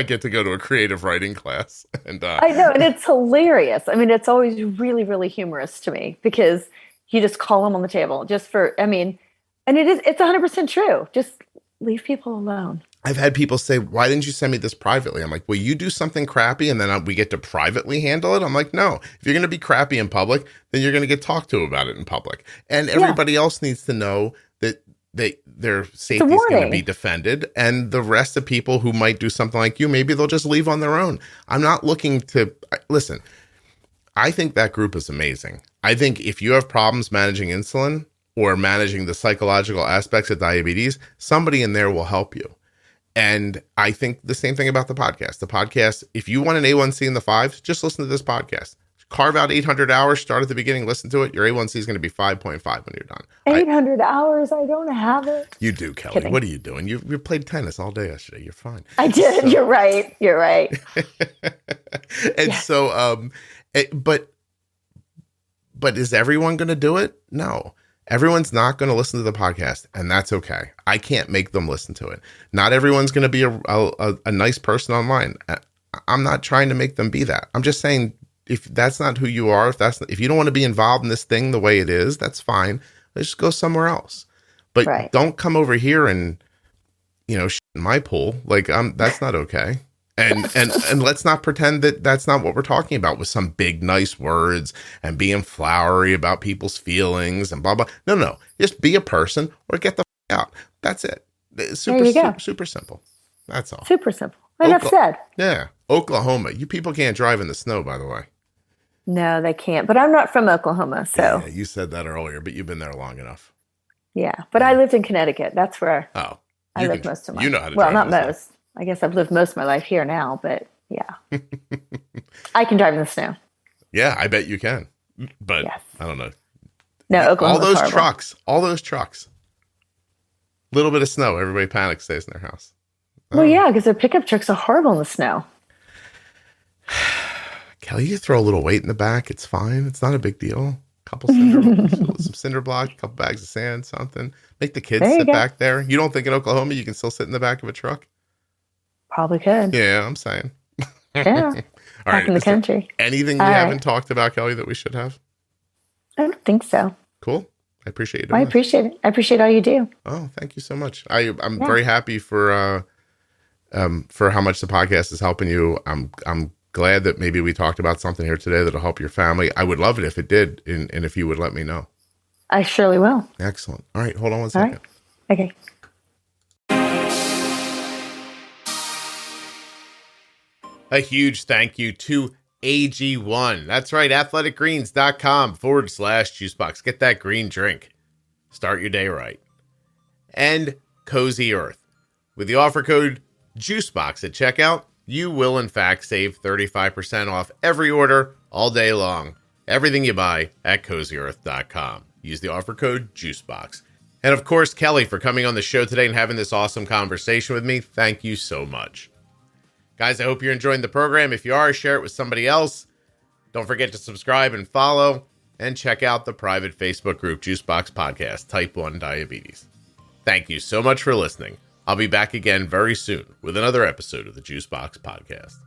get to go to a creative writing class, and I know, and it's hilarious. I mean, it's always really, really humorous to me because you just call them on the table just for. I mean, and it's 100% true. Just leave people alone. I've had people say, why didn't you send me this privately? I'm like, well, you do something crappy and then we get to privately handle it. I'm like, no, if you're going to be crappy in public, then you're going to get talked to about it in public. And everybody else needs to know that their safety is going to be defended. And the rest of people who might do something like you, maybe they'll just leave on their own. I'm not looking to, listen, I think that group is amazing. I think if you have problems managing insulin or managing the psychological aspects of diabetes, somebody in there will help you. And I think the same thing about the podcast. The podcast, if you want an A1C in the fives, just listen to this podcast. Carve out 800 hours, start at the beginning, listen to it. Your A1C is going to be 5.5 when you're done. 800 hours? I don't have it. You do, Kelly. Kidding. What are you doing? You played tennis all day yesterday. You're fine. I did. So. You're right. And so, but is everyone going to do it? No. Everyone's not going to listen to the podcast, and that's okay. I can't make them listen to it. Not everyone's going to be a nice person online. I'm not trying to make them be that. I'm just saying, if that's not who you are, if you don't want to be involved in this thing the way it is, that's fine. Let's just go somewhere else. But don't come over here and, shit in my pool. Like, that's not okay. And let's not pretend that that's not what we're talking about with some big, nice words and being flowery about people's feelings and blah, blah. No. Just be a person or get the out. That's it. It's super simple. That's all. Super simple. Enough said. Yeah. Oklahoma. You people can't drive in the snow, by the way. No, they can't. But I'm not from Oklahoma, so. Yeah, you said that earlier, but you've been there long enough. Yeah. But I lived in Connecticut. That's where I lived most of my life. You know how to drive. Well, not most. I guess I've lived most of my life here now, but yeah. I can drive in the snow. Yeah, I bet you can. But I don't know. No, Oklahoma. All those trucks. Little bit of snow, everybody panics, stays in their house. Well, yeah, because their pickup trucks are horrible in the snow. Kelly, you throw a little weight in the back. It's fine. It's not a big deal. Some cinder block, a couple bags of sand, something. Make the kids sit back there. You don't think in Oklahoma you can still sit in the back of a truck? Probably could. Yeah, I'm saying. Yeah. All back in the country. Anything we haven't talked about, Kelly, that we should have? I don't think so. Cool. I appreciate you doing I appreciate it. I appreciate all you do. Oh, thank you so much. I'm very happy for how much the podcast is helping you. I'm glad that maybe we talked about something here today that'll help your family. I would love it if it did, and if you would let me know. I surely will. Excellent. All right, hold on one second. Right. Okay. A huge thank you to AG1. That's right, athleticgreens.com/juicebox. Get that green drink. Start your day right. And Cozy Earth. With the offer code Juicebox at checkout, you will in fact save 35% off every order all day long. Everything you buy at CozyEarth.com. Use the offer code Juicebox. And of course, Kelly, for coming on the show today and having this awesome conversation with me. Thank you so much. Guys, I hope you're enjoying the program. If you are, share it with somebody else. Don't forget to subscribe and follow, and check out the private Facebook group, Juicebox Podcast, Type 1 Diabetes. Thank you so much for listening. I'll be back again very soon with another episode of the Juicebox Podcast.